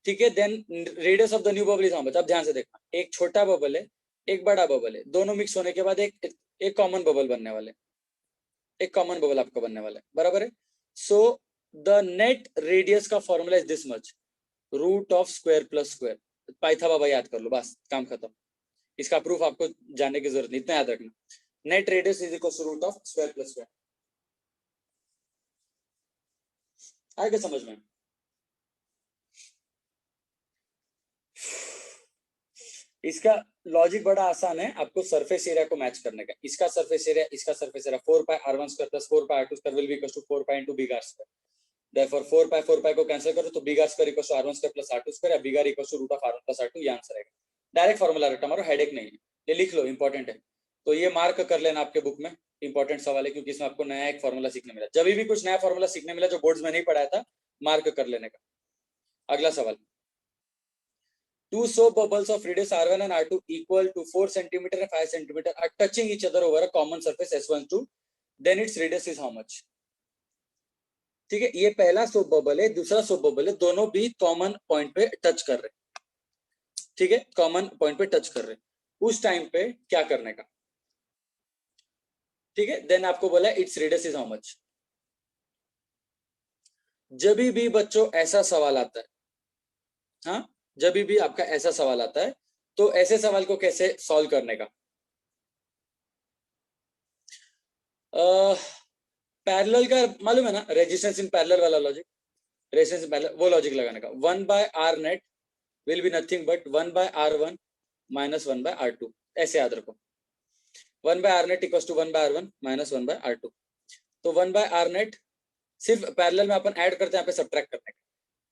ठीक है, then radius of the new bubble is how much. अब ध्यान से देखना, एक छोटा बबल है, एक बड़ा बबल है, दोनों मिक्स होने के बाद एक कॉमन बबल बनने वाले, एक कॉमन बबल आपका बनने वाला है, बराबर है। सो द नेट रेडियस का formula is this much, root of square plus square, पाइथा बाबा याद कर लो, बस काम खत्म, इसका प्रूफ आपको जानने की जरूरत नहीं, इतना याद रखना, net radius is equal to root of square plus square. आएगा समझ में? इसका लॉजिक बड़ा आसान है, आपको सरफेस एरिया को मैच करने का, इसका सरफेस एरिया, इसका surface area 4 pi r1 square plus 4 pi r2 square will be equal to 4 pi into big r square. Therefore 4 pi को कैंसिल करो तो big r square equal to r1 square plus r2 square या big r equal to root of r1 plus r2, ये आंसर आएगा। डायरेक्ट फार्मूला रटा मारो, हेडेक नहीं है, ये लिख लो, इंपॉर्टेंट है, तो ये मार्क कर लेना आपके बुक में, इंपॉर्टेंट सवाल है, क्योंकि इसमें आपको नया एक फॉर्मूला सीखने मिला, जब भी कुछ नया फॉर्मूला सीखने मिला जो बोर्ड्स में नहीं पढ़ाया था, मार्क कर लेने का। अगला सवाल, two soap bubbles of radius r1 and r2 equal to 4 cm and 5 cm are touching each other over a common surface s12, then its radius is how much? ठीक है, ये पहला सोप बबल है, दूसरा सोप बबल है, दोनों भी कॉमन पॉइंट पे टच कर रहे, ठीक है, कॉमन पॉइंट पे टच कर रहे, उस टाइम पे क्या करने का, ठीक है, देन आपको बोला its radius is how much. जब भी बच्चों ऐसा सवाल आता है, हाँ, जब भी आपका ऐसा सवाल आता है तो ऐसे सवाल को कैसे सॉल्व करने का, पैरेलल का मालूम है ना, रेजिस्टेंस इन पैरेलल वाला लॉजिक, रेजिस्टेंस इन पैरेलल वो लॉजिक लगाने का, 1 by r net will be nothing but 1 by r1 minus 1 by r2, ऐसे याद रखो। 1 by R net equals to 1 by R1 minus 1 by R2। तो 1 बाय आर नेट सिर्फ पैरेलल में अपन ऐड करते हैं, यहाँ पे सब्ट्रैक्ट करने का,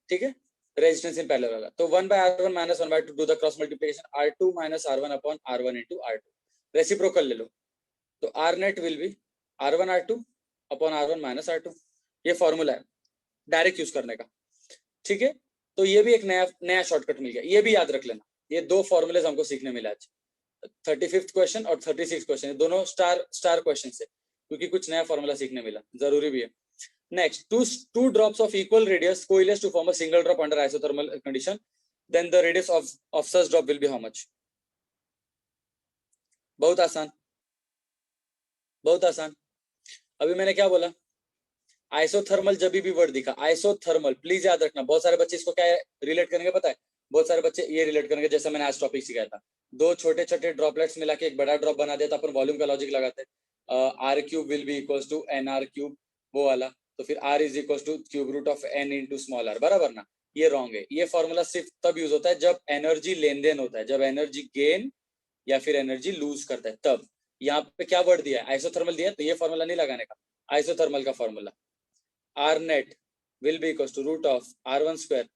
ठीक है, रेजिस्टेंस इन पैरेलल वाला। तो 1 by R1 minus 1 by 2 do the cross multiplication R2 minus R1 upon R1 into R2, reciprocal ले लो। तो R net will be R1 R2 upon R1 minus R2। ये फॉर्मूला है डायरेक्ट यूज करने का, ठीक है। तो ये भी एक नया नया शॉर्टकट मिल गया, ये भी याद रख लेना। ये दो फॉर्मूलेज हमको सीखने मिले आज, 35th क्वेश्चन और 36th क्वेश्चन, दोनों स्टार क्वेश्चन से, क्योंकि कुछ नया फॉर्मूला सीखने मिला, जरूरी भी है। Next, two drops of equal radius coalesce to form a single drop under isothermal condition, then the radius of such drop will be how much? बहुत आसान, बहुत आसान। अभी मैंने क्या बोला, आइसोथर्मल जब भी वर्ड दिखा, आइसोथर्मल, प्लीज याद रखना। बहुत सारे बच्चे इसको क्या रिलेट करेंगे पता है, बहुत सारे बच्चे ये रिलेट करेंगे जैसा मैंने आज टॉपिक सिखाया था, दो छोटे छोटे ड्रॉपलेट्स मिला के एक बड़ा ड्रॉप बना दिया, तो अपन वॉल्यूम का लॉजिक लगाते, R cube will be equals to N R cube, वो वाला। तो फिर r is equals to cube root of n into small r, बराबर ना। ये रॉन्ग है, ये फॉर्मूला सिर्फ तब यूज होता है जब एनर्जी लेन देन होता है, जब एनर्जी गेन या फिर एनर्जी लूज करता है तब। यहाँ पे क्या वर्ड दिया है, आइसोथर्मल दिया है, तो ये फॉर्मूला नहीं लगाने का। आइसोथर्मल का formula R net will be equals to root of R1 square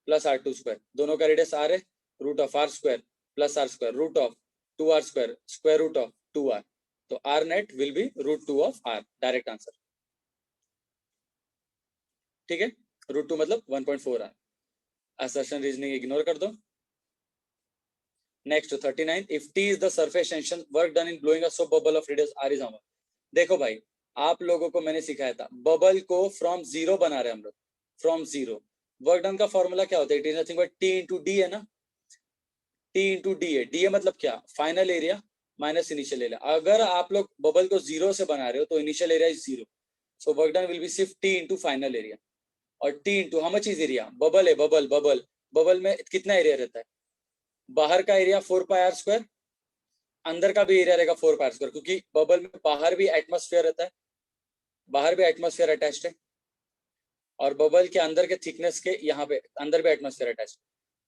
plus R2 square, दोनों का रेडियस r है, root of r square plus r square root of 2r square square root of 2r। तो r net will be root 2 of r, direct answer, ठीक है। रूट 2 मतलब 1.4 r। असर्शन रीजनिंग इग्नोर कर दो। Next 39, if t is the surface tension work done in blowing a soap bubble of radius r is how much. देखो भाई, आप लोगों को मैंने सिखाया था, बबल को फ्रॉम जीरो बना रहे हम लोग, फ्रॉम जीरो। वर्क डन का फॉर्मूला क्या होता है, it is nothing but T into D है ना, टी इंटू डी है। डी है मतलब क्या, final area minus initial area. अगर आप लोग बबल को जीरो से बना रहे हो तो initial area is zero, so work done will be सिर्फ टी इंटू फाइनल एरिया। और T into how much is area, bubble है, बबल बबल बबल में कितना एरिया रहता है, बाहर का एरिया 4 पाई आर स्क्वायर, अंदर का भी एरिया रहेगा 4 पाई आर स्क्वायर, क्योंकि बबल में बाहर भी एटमॉस्फेयर रहता है, बाहर भी एटमॉस्फेयर अटैच्ड है, और बबल के अंदर के थिकनेस के यहाँ पे अंदर भी एटमॉस्फेयर अटैच्ड,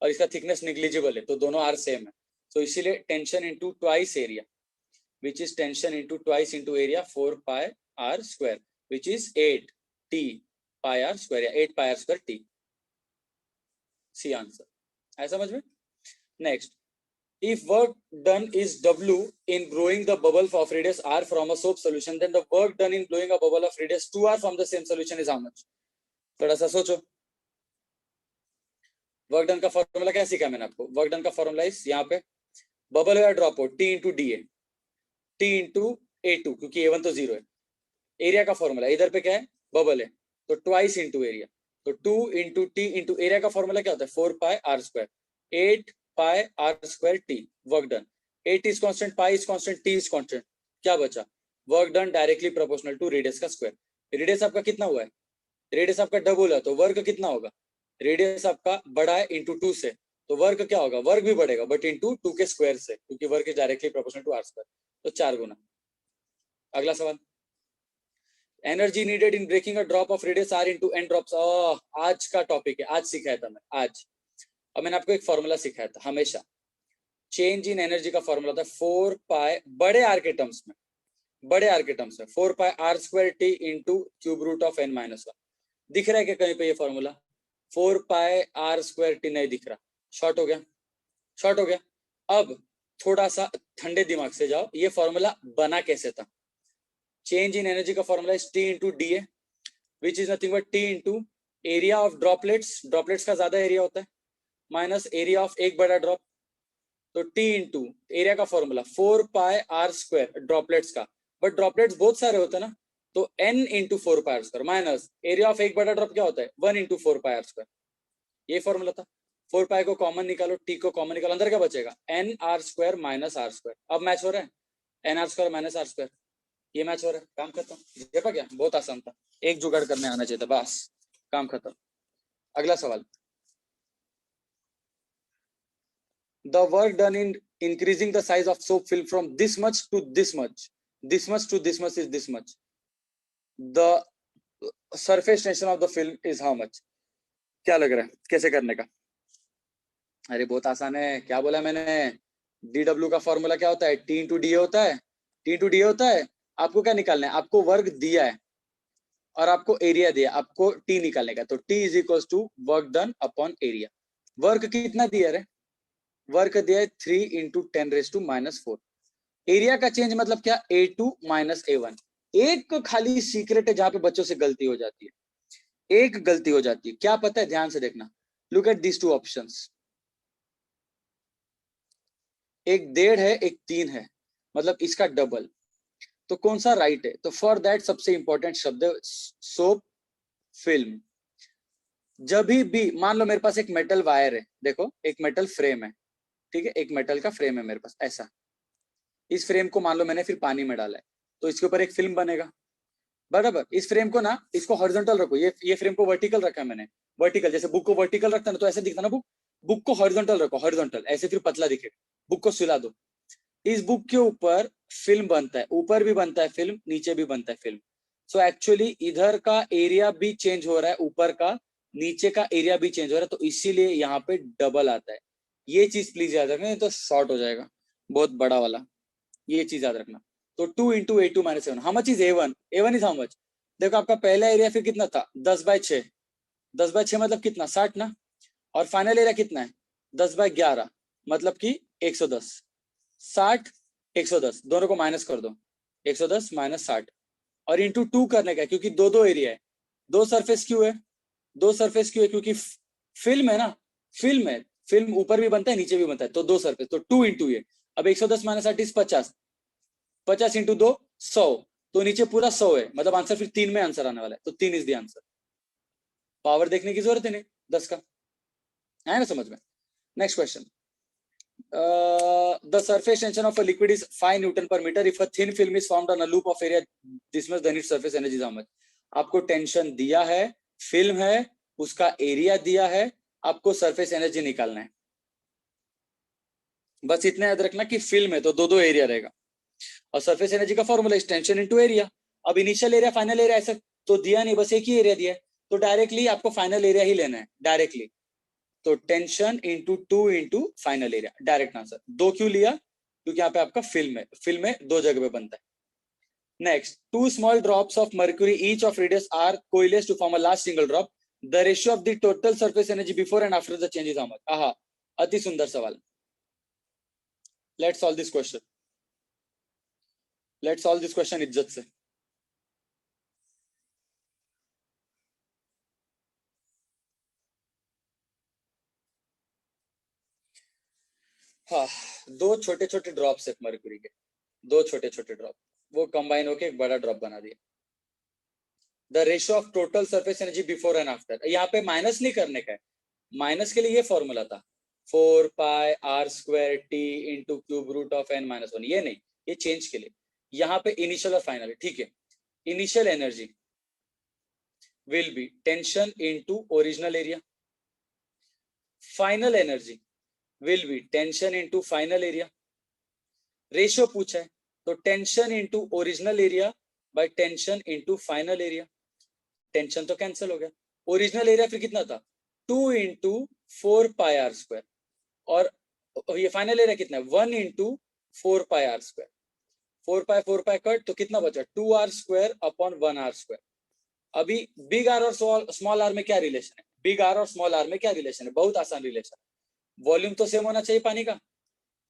और इसका थिकनेस निग्लिजिबल है, तो दोनों आर सेम है। तो इसीलिए tension into twice area, which is tension into twice into area 4 pi are square, which is 8 T pi are square, या 8 pi are square T, C answer. ऐसा समझ में। Next, if work done is W in blowing the bubble of radius R from a soap solution, then the work done in blowing a bubble of radius 2R from the same solution is how much? थोड़ा सा सोचो। वर्क डन का फॉर्मूला क्या सीखा मैंने आपको, वर्क डन का फॉर्मूला इस यहाँ पे बबल या ड्रॉप हो, टी इंटू डी है, टी इंटू A2, क्योंकि A1 तो जीरो है। एरिया का फॉर्मूला इधर पे क्या है, बबल है, तो ट्वाइस इंटू एरिया, तो 2 इंटू टी इंटू एरिया का फॉर्मूला क्या होता है, 4 pi are square, 8 pi are square T, work done. 8 is constant, pi is constant, T is constant, क्या बचा, work done directly proportional to radius का स्क्वायर। रेडियस आपका कितना हुआ है, रेडियस आपका डबल है, तो वर्क कितना होगा, रेडियस आपका बड़ा है इंटू 2 से, तो वर्क क्या होगा, वर्क भी बढ़ेगा बट इंटू 2 के स्क्वायर से, क्योंकि work is directly proportional to R square, तो 4 गुना। अगला सवाल, energy needed in breaking a drop of radius r into n drops. आज का टॉपिक है, आज सिखाया था मैं आज। अब मैंने आपको एक फॉर्मूला सिखाया था, हमेशा चेंज इन एनर्जी का फॉर्मूला था 4 पाई, बड़े आर के टर्म्स में, बड़े आर के टर्म्स में 4 pi are square T into cube root of n minus 1। दिख रहा है क्या कहीं पे ये formula, 4 pi are square T नहीं दिख रहा, शॉर्ट हो गया, शॉर्ट हो गया। अब थोड़ा सा ठंडे दिमाग से जाओ, ये फॉर्मूला बना कैसे था, चेंज इन एनर्जी का formula is T into D है, which is nothing but T into area of droplets, droplets का ज्यादा एरिया होता है, माइनस एरिया ऑफ एक बड़ा ड्रॉप, तो टी इंटू एरिया का formula 4 pi are square droplets का, बट ड्रॉपलेट्स बहुत सारे होते हैं ना, तो n into 4 pi are square, minus area of एक बड़ा ड्रॉप क्या होता है 1 इंटू 4 पाई आर स्क्वायर, ये फॉर्मूला था। 4 पाई को कॉमन निकालो, टी को कॉमन निकालो, अंदर क्या बचेगा, N R square minus R square. अब मैच हो रहा है, N R square minus R square, ये मैच हो रहा है, काम खत्म। देखा क्या, बहुत आसान था, एक जुगाड़ करने आना चाहिए था, बस काम खत्म। अगला सवाल, the work done in increasing the size of soap film from this much to this much, this much to this much is this much, the surface tension of the film is how much। क्या लग रहा है कैसे करने का, अरे बहुत आसान है, क्या बोला मैंने, DW का फॉर्मूला क्या होता है, T इंटू डी होता है, टी इंटू डी होता है। आपको क्या निकालना है, आपको वर्क दिया है और आपको एरिया दिया, आपको टी निकालने का, तो T is equal to work done upon area. Work कितना दिया है, वर्क दिया है 3 इंटू 10⁻⁻⁴। एरिया का चेंज मतलब क्या, A2 माइनस A1। एक खाली सीक्रेट है जहां पे बच्चों से गलती हो जाती है, एक गलती हो जाती है, क्या पता है, ध्यान से देखना। Look at this two options, एक 1.5 है, एक 3 है, मतलब इसका डबल, तो कौन सा राइट है? तो फॉर दैट सबसे इंपॉर्टेंट शब्द है सोप फिल्म। जब भी मान लो मेरे पास एक मेटल वायर है, देखो एक मेटल फ्रेम है, ठीक है, एक मेटल का फ्रेम है मेरे पास ऐसा, इस फ्रेम को मान लो मैंने फिर पानी में डाला है, तो इसके ऊपर एक फिल्म बनेगा, बराबर। इस फ्रेम को ना, इसको हॉरिजॉन्टल रखो, ये फ्रेम को वर्टिकल रखा है मैंने, वर्टिकल, जैसे बुक को वर्टिकल रखता है ना तो ऐसे दिखता ना बुक, बुक को हॉरिजॉन्टल रखो, हॉरिजॉन्टल ऐसे फिर पतला दिखेगा, बुक को सुला दो। इस बुक के ऊपर फिल्म बनता है, ऊपर भी बनता है फिल्म, नीचे भी बनता है फिल्म। सो एक्चुअली इधर का एरिया भी चेंज हो रहा है, ऊपर का नीचे का एरिया भी चेंज हो रहा है, तो इसीलिए यहाँ पे डबल आता है। ये चीज प्लीज याद रखना, तो शॉर्ट हो जाएगा बहुत बड़ा वाला, ये चीज याद रखना। तो 2 into A2 minus A1, how much is A1? A1 is how much? देखो आपका पहला एरिया फिर कितना था, 10/6, 10/6 मतलब कितना, 60 ना, और फाइनल एरिया कितना है, 10/11, मतलब कि 110। 60 110 दोनों को माइनस कर दो, 110 माइनस 60, और इंटू 2 करने का है, क्योंकि दो दो एरिया है, दो सरफेस क्यों है, दो सरफेस क्यों है, क्योंकि फिल्म है ना, फिल्म है, फिल्म ऊपर भी बनता है नीचे भी बनता है, तो दो सरफेस, तो 2 इंटू ये। अब 110 माइनस 60 50, 50 इंटू 2 100, तो नीचे पूरा 100 है, मतलब आंसर फिर 3 में आंसर आने वाला है, तो 3 इज द आंसर। पावर देखने की जरूरत है नहीं 10 का, है ना समझ में। Next question, the surface tension of a liquid is 5 Newton per meter if a thin film is formed on a loop of area this much, then its surface energy is how much? आपको टेंशन दिया है, फिल्म है, उसका एरिया दिया है, आपको सरफेस एनर्जी निकालना है। बस इतना याद रखना कि फिल्म है तो दो दो एरिया रहेगा, और सरफेस एनर्जी का formula is tension into area. अब इनिशियल एरिया फाइनल एरिया ऐसा तो दिया नहीं, बस एक ही एरिया दिया है, तो डायरेक्टली आपको फाइनल एरिया ही लेना है डायरेक्टली, तो tension into 2 into final area, direct answer. दो क्यों लिया, क्योंकि यहाँ पे आपका फिल्म है, फिल्म में दो जगह पे बनता है। Next, two small drops of mercury each of radius R coalesce to form a large single drop, the ratio of the total surface energy before and after the change is how much? आहा, अति सुंदर सवाल। Let's solve this question, let's solve this question इज्जत से। हाँ, दो छोटे छोटे ड्रॉप्स है मर्क्यूरी के, दो छोटे छोटे ड्रॉप, वो कंबाइन होके एक बड़ा ड्रॉप बना दिया। The ratio of total surface energy before and after, यहाँ पे माइनस नहीं करने का है, माइनस के लिए ये फॉर्मूला था 4πr² t into cube root of n-1, ये नहीं, ये चेंज के लिए। यहाँ पे इनिशियल और फाइनल है, ठीक है। Initial energy will be tension into original area, final energy will be tension into final area. Ratio पूछा है तो tension into original area by tension into final area, tension तो कैंसिल हो गया, ओरिजिनल एरिया फिर कितना था 2 इंटू 4πr², और ये फाइनल एरिया कितना है 1 इंटू 4πr², 4π कट, तो कितना बचा 2r² अपॉन 1r²। अभी बिग आर और स्मॉल आर में क्या रिलेशन है, बिग आर और स्मॉल आर में क्या रिलेशन है, बहुत आसान रिलेशन है, वॉल्यूम तो सेम होना चाहिए पानी का,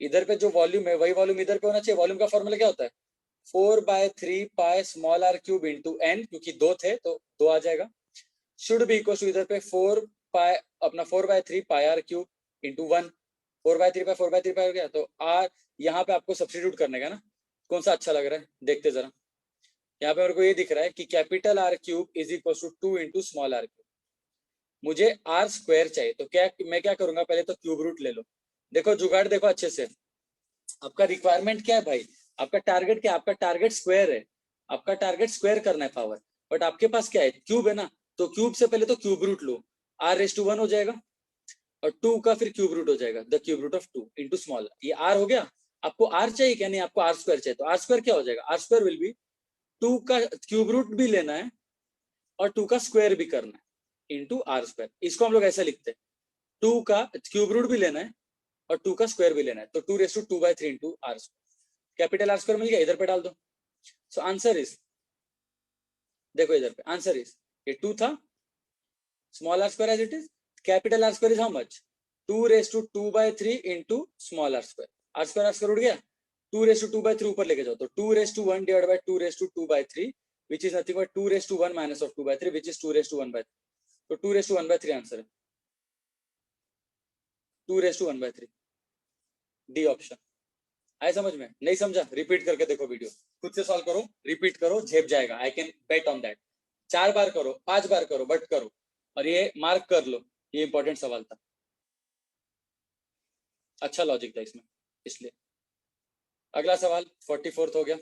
इधर पे जो वॉल्यूम है वही वॉल्यूम इधर पे होना चाहिए। वॉल्यूम का फॉर्मूला क्या होता है 4/3π small r cube into n, क्योंकि दो थे तो दो आ जाएगा, शुड बी इक्वल टू इधर पे 4π अपना 4/3πr क्यूब इंटू 1, 4/3π हो गया, तो r यहाँ पे आपको सब्स्टिट्यूट करने का ना, कौन सा अच्छा लग रहा है देखते जरा। यहाँ पे मेरे को ये दिख रहा है कि capital R cube is equal to 2 into small r cube, मुझे r² चाहिए, तो क्या मैं क्या करूंगा, पहले तो क्यूब रूट ले लो। देखो जुगाड़ देखो अच्छे से, आपका रिक्वायरमेंट क्या है भाई, आपका टारगेट क्या है, आपका टारगेट स्क्वायर है, आपका टारगेट स्क्वायर करना है पावर, बट आपके पास क्या है क्यूब है ना, तो क्यूब से पहले तो क्यूब रूट लो, r⁻1 हो जाएगा, और 2 का फिर क्यूब रूट हो जाएगा, the cube root of 2 into small, ये r हो गया। आपको r चाहिए क्या, नहीं आपको r² चाहिए, तो r² क्या हो जाएगा, r² विल बी 2 का क्यूब रूट भी लेना है और 2 का स्क्वायर भी करना है इंटू r²। इसको हम लोग ऐसा लिखते हैं 2 का क्यूब रूट भी लेना है और 2 का स्क्वायर भी लेना है, तो 2⁻2/3 into r²। Capital R square मिल गया, इधर पे डाल दो। सो आंसर इज, देखो इधर पे आंसर इज, ये 2 था, small R square as it is, capital R square is how much, 2^2/3 into small R square, R square उड़ गया, 2^2/3 ऊपर लेके जाओ तो 2^1 divide by 2^2/3 which is nothing but 2^1 minus of 2/3 which is 2^1/3, तो 2^1/3 आंसर है, 2^1/3 डी ऑप्शन। आए समझ में? नहीं समझा रिपीट करके देखो वीडियो, खुद से सॉल्व करो, रिपीट करो, झेप जाएगा, I can bet on that. 4 बार करो, 5 बार करो, बट करो, और ये मार्क कर लो, ये इंपॉर्टेंट सवाल था, अच्छा लॉजिक था इसमें, इसलिए। अगला सवाल 44th हो गया।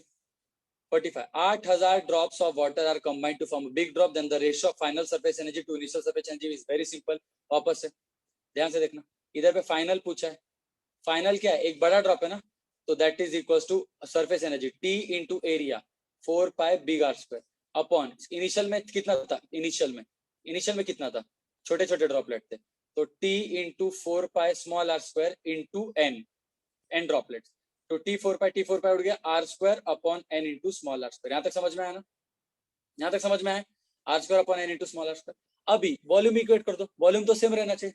45, 8000 drops of water are combined to form a big drop, then the ratio of final surface energy to initial surface energy is very simple। वापस से ध्यान से देखना, इधर पे फाइनल पूछा है, फाइनल क्या है, एक बड़ा ड्रॉप है ना, तो that is equal to surface energy T into area 4π big R square upon, initial में कितना था, इनिशियल में कितना था, छोटे छोटे ड्रॉपलेट थे, तो T into 4π small R square into N droplets, तो T4π उड़ गया, R square upon N into small R square. यहाँ तक समझ में आया ना, यहाँ तक समझ में आया, R square upon N into small R square. अभी वॉल्यूम इक्वेट कर दो, वॉल्यूम तो सेम रहना चाहिए,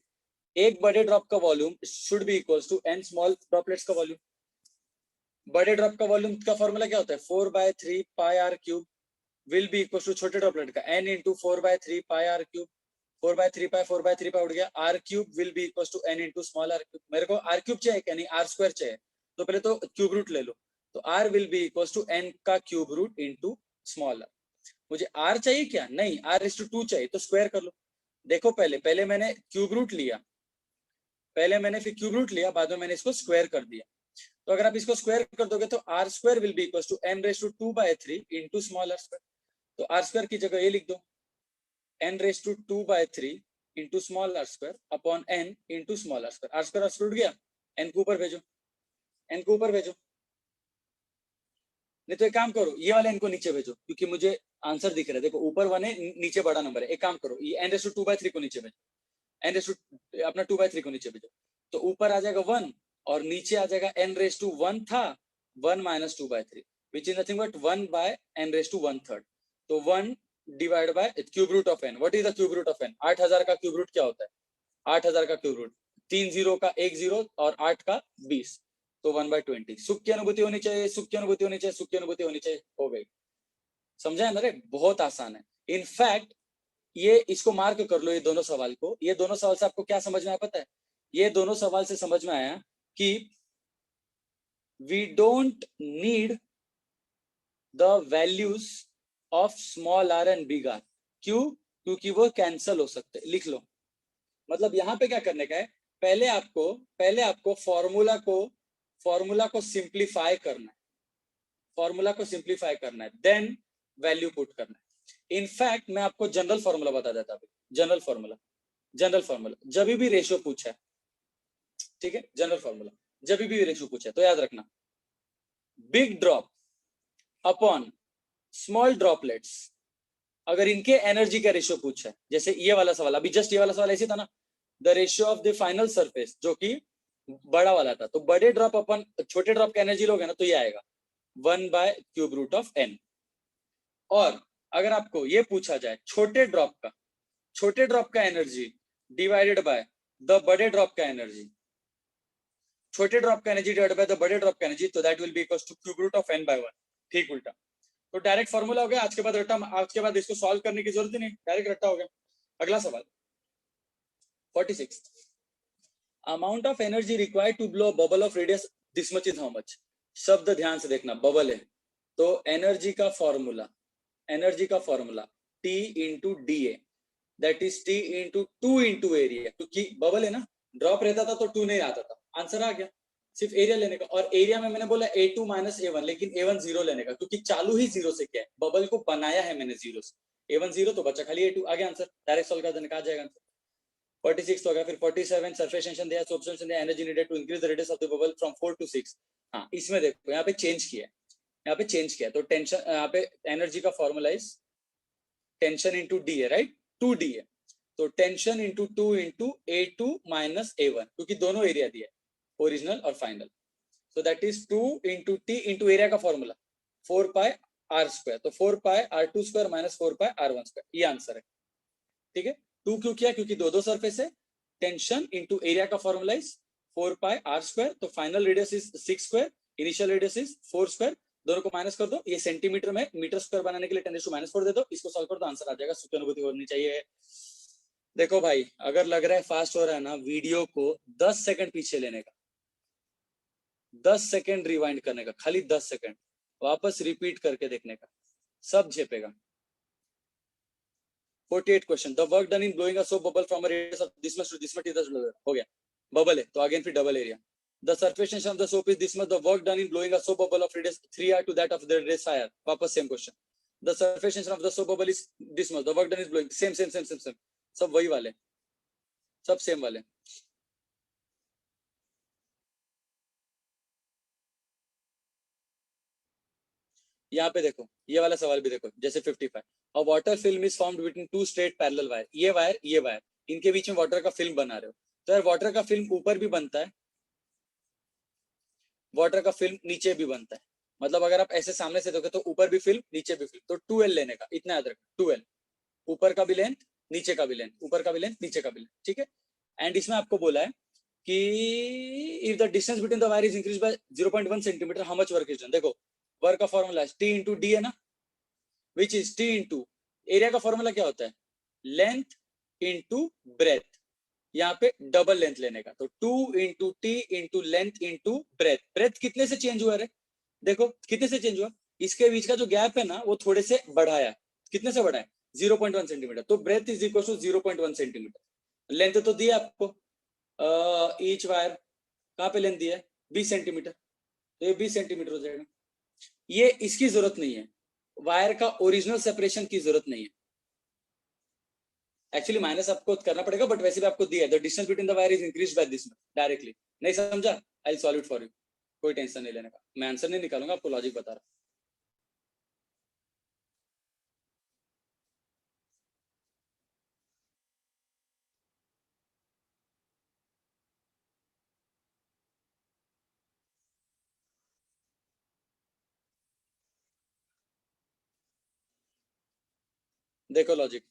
एक बड़े ड्रॉप का volume should be equals to N small droplets का वॉल्यूम। बड़े ड्रॉप का वॉल्यूम का फॉर्मूला क्या होता है, 4/3 pi R cube will be equal to छोटे ड्रॉपलेट का n into 4/3 pi R cube, 4/3 pi उड़ गया, R cube will be equal to n into small R cube. मेरे को आर क्यूब चाहिए क्या, नहीं आर स्क्वायर चाहिए, तो पहले तो क्यूब रूट ले लो, तो r will be equal to n का cube root into small R. मुझे r चाहिए क्या, नहीं r/2 चाहिए, तो स्क्वायर कर लो। देखो पहले मैंने क्यूब रूट लिया, फिर क्यूब रूट लिया, बाद में मैंने इसको स्क्वायर कर दिया, तो अगर आप इसको स्क्वायर कर दोगे तो r square will be equal to n/2/3 into small R square, तो r स्क्वायर की जगह ये लिख दो, n/2/3 into small R square upon n into small R square, R square उठ गया, n को ऊपर भेजो, n को ऊपर भेजो, नहीं तो एक काम करो, ये वाले n को नीचे भेजो, क्योंकि मुझे आंसर दिख रहा है, देखो ऊपर 1 है, नीचे बड़ा नंबर है, एक काम करो, ये n/2/3 को नीचे भेजो, अपना 2/3 को नीचे भेजो, तो ऊपर आ जाएगा 1 और नीचे आ जाएगा n/1 था 1 minus 2/3 which is nothing but 1/n/1/3, तो 1 divide by cube root of n। What is the cube root of n, 8000 का क्यूब रूट क्या होता है, 8000 का क्यूब रूट 3 0 का 1 0 और 8 का 20, तो 1/20। सुख की अनुभूति होनी चाहिए, सुख की अनुभूति होनी चाहिए, सुख की अनुभूति होनी चाहिए, हो गई। समझा है ना रे, बहुत आसान है। इनफैक्ट ये इसको मार्क कर लो, ये दोनों सवाल को, ये दोनों सवाल से आपको क्या समझ में आया पता है, ये दोनों सवाल से समझ में आया कि we don't need the values of small R and big R. क्यों? क्योंकि वो कैंसल हो सकते, लिख लो। मतलब यहाँ पे क्या करने का है, पहले आपको फॉर्मूला को सिंप्लीफाई करना है, देन वैल्यू पुट करना है। इनफैक्ट मैं आपको जनरल फॉर्मूला बता देता हूँ, जनरल फॉर्मूला जब भी रेशियो पूछा है, ठीक है, जनरल फॉर्मूला जब भी रेशियो पूछा है तो याद रखना, big drop upon small droplets, अगर इनके एनर्जी का रेशियो पूछा है, जैसे ये वाला सवाल, अभी जस्ट ये वाला सवाल ऐसे था ना, the ratio of the final surface, जो कि बड़ा वाला था, तो बड़े ड्रॉप अपन छोटे ड्रॉप का एनर्जी लोगे ना, तो ये आएगा 1/क्यूब रूट ऑफ n। और अगर आपको ये पूछा जाए छोटे ड्रॉप का एनर्जी डिवाइडेड बाय द बड़े ड्रॉप का एनर्जी, छोटे ड्रॉप का एनर्जी डिवाइडेड बाय द बड़े ड्रॉप का एनर्जी, तो that will be equal to cube root of n/1, ठीक उल्टा। तो डायरेक्ट फॉर्मूला हो गया, आज के बाद इसको सॉल्व करने की जरूरत ही नहीं, डायरेक्ट रट्टा हो गया। अगला सवाल 46, amount of energy required to blow bubble of radius this much is how much. शब्द ध्यान से देखना, बबल है तो एनर्जी का formula T into D A, that is T into 2 into area, क्योंकि बबल है ना, ड्रॉप रहता था तो 2 नहीं आता था, आंसर आ गया। सिर्फ एरिया लेने का, और एरिया में मैंने बोला A2 माइनस A1, लेकिन A1 0 लेने का, क्योंकि चालू ही 0 से किया है, बबल को बनाया है मैंने 0 से, A1 0 तो बचा खाली A2, आ गया आंसर, डायरेक्ट सॉल्व कर देने का आ जाएगा आंसर। 46 हो गया, फिर 47 सरफेस टेंशन दिया, सब्सटेंशन दिया, energy needed to increase the radius of the bubble from 4 to 6। हाँ, इसमें देखो यहाँ पे चेंज किया, तो टेंशन, यहाँ पे एनर्जी का formula is tension into D है, राइट, 2D है, तो tension into 2 into A2 minus A1, क्योंकि दोनों एरिया दिया है, ओरिजिनल और final. so that is 2 into t into area का फॉर्मूला 4 पाई r स्क्वायर, तो 4 pi r2 square minus 4 pi r1 square, ये आंसर है। ठीक है, 2 क्यों किया, क्योंकि दो सरफेस है, टेंशन इंटू एरिया का formula is 4 pi r square, तो final radius is 6 square, initial radius is 4 square, दोनों को माइनस कर दो, ये सेंटीमीटर में मीटर स्क्वायर बनाने के लिए 10⁻⁴ दे दो, इसको सॉल्व कर दो, आंसर आ जाएगा। सुखी अनुभूति होनी चाहिए। देखो भाई, अगर लग रहा है फास्ट हो रहा है ना, वीडियो को 10 सेकंड पीछे लेने का, 10 सेकंड रिवाइंड करने का, खाली 10 सेकंड वापस रिपीट करके देखने का, सब झेपेगा। 48 question, the work done in blowing a soap bubble from a radius of this much to this much is हो गया, बबल है तो अगेन फिर double area. The surface tension of the soap is this much. The work done in blowing a soap bubble of radius 3r to that of the radius 5r. वापस same question. The surface tension of the soap bubble is this much. The work done is blowing. Same. सब वही वाले, सब सेम वाले। यहाँ पे देखो, ये वाला सवाल भी देखो, जैसे 55, a water film is formed between two straight parallel wire. ये वायर, इनके बीच में वाटर का फिल्म बना रहे हो, तो यार वाटर का फिल्म ऊपर भी बनता है, वाटर का फिल्म नीचे भी बनता है। मतलब अगर आप ऐसे सामने से देखो तो ऊपर भी फिल्म नीचे भी फिल्म, तो 2l लेने का, इतना याद रखना, 2l, ऊपर का भी लेंथ नीचे का भी लेंथ, ऊपर का भी लेंथ नीचे का भी लेंथ। ठीक है, एंड इसमें आपको बोला है कि if the distance between the wire is increase by 0.1 centimetre, how much work is done. देखो वर्क का फॉर्मूला है T इंटू डी है ना, which is T into area का फॉर्मूला क्या होता है, लेंथ इंटू ब्रेथ, यहाँ पे डबल लेंथ लेने का, तो 2 into T into length into breadth. Breadth कितने से चेंज हुआ रे, देखो कितने से चेंज हुआ, इसके बीच का जो गैप है ना वो थोड़े से बढ़ाया, कितने से बढ़ाया, 0.1 सेंटीमीटर, तो breadth is equal to 0.1 centimetre. Length तो दिया आपको, ईच वायर कहाँ पे लेंथ दिया है 20 सेंटीमीटर, तो ये 20 सेंटीमीटर हो जाएगा। ये इसकी जरूरत नहीं है, वायर का ओरिजिनल सेपरेशन की जरूरत नहीं है, एक्चुअली माइनस आपको करना पड़ेगा, बट वैसे भी आपको दिया है, the distance between the wire is increase by this much, directly. नहीं समझा, I will solve it for you, कोई टेंशन नहीं लेने का, मैं आंसर नहीं निकालूंगा, आपको लॉजिक बता रहा हूं। देखो लॉजिक,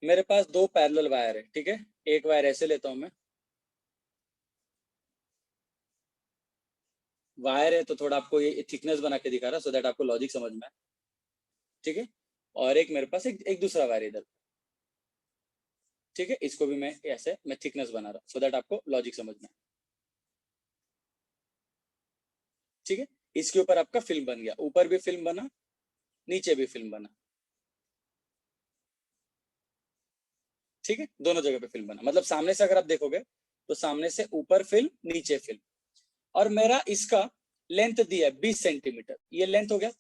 मेरे पास दो पैरेलल वायर है, ठीक है, एक वायर ऐसे लेता हूं मैं, वायर है तो थोड़ा आपको ये थिकनेस बना के दिखा रहा, सो दैट आपको लॉजिक समझ में आए, ठीक है। और एक मेरे पास एक दूसरा वायर इधर, ठीक है, इसको भी मैं ऐसे मैं थिकनेस बना रहा, सो दैट आपको लॉजिक समझ में आए, ठीक है। इसके ऊपर आपका फिल्म बन गया, ऊपर भी फिल्म बना, नीचे भी फिल्म बना, ठीक है, दोनों जगह पे फिल्म बना। मतलब सामने से अगर आप देखोगे तो सामने से ऊपर फिल्म नीचे फिल्म, और मेरा इसका लेंथ दिया है 20 सेंटीमीटर, ये लेंथ हो गया,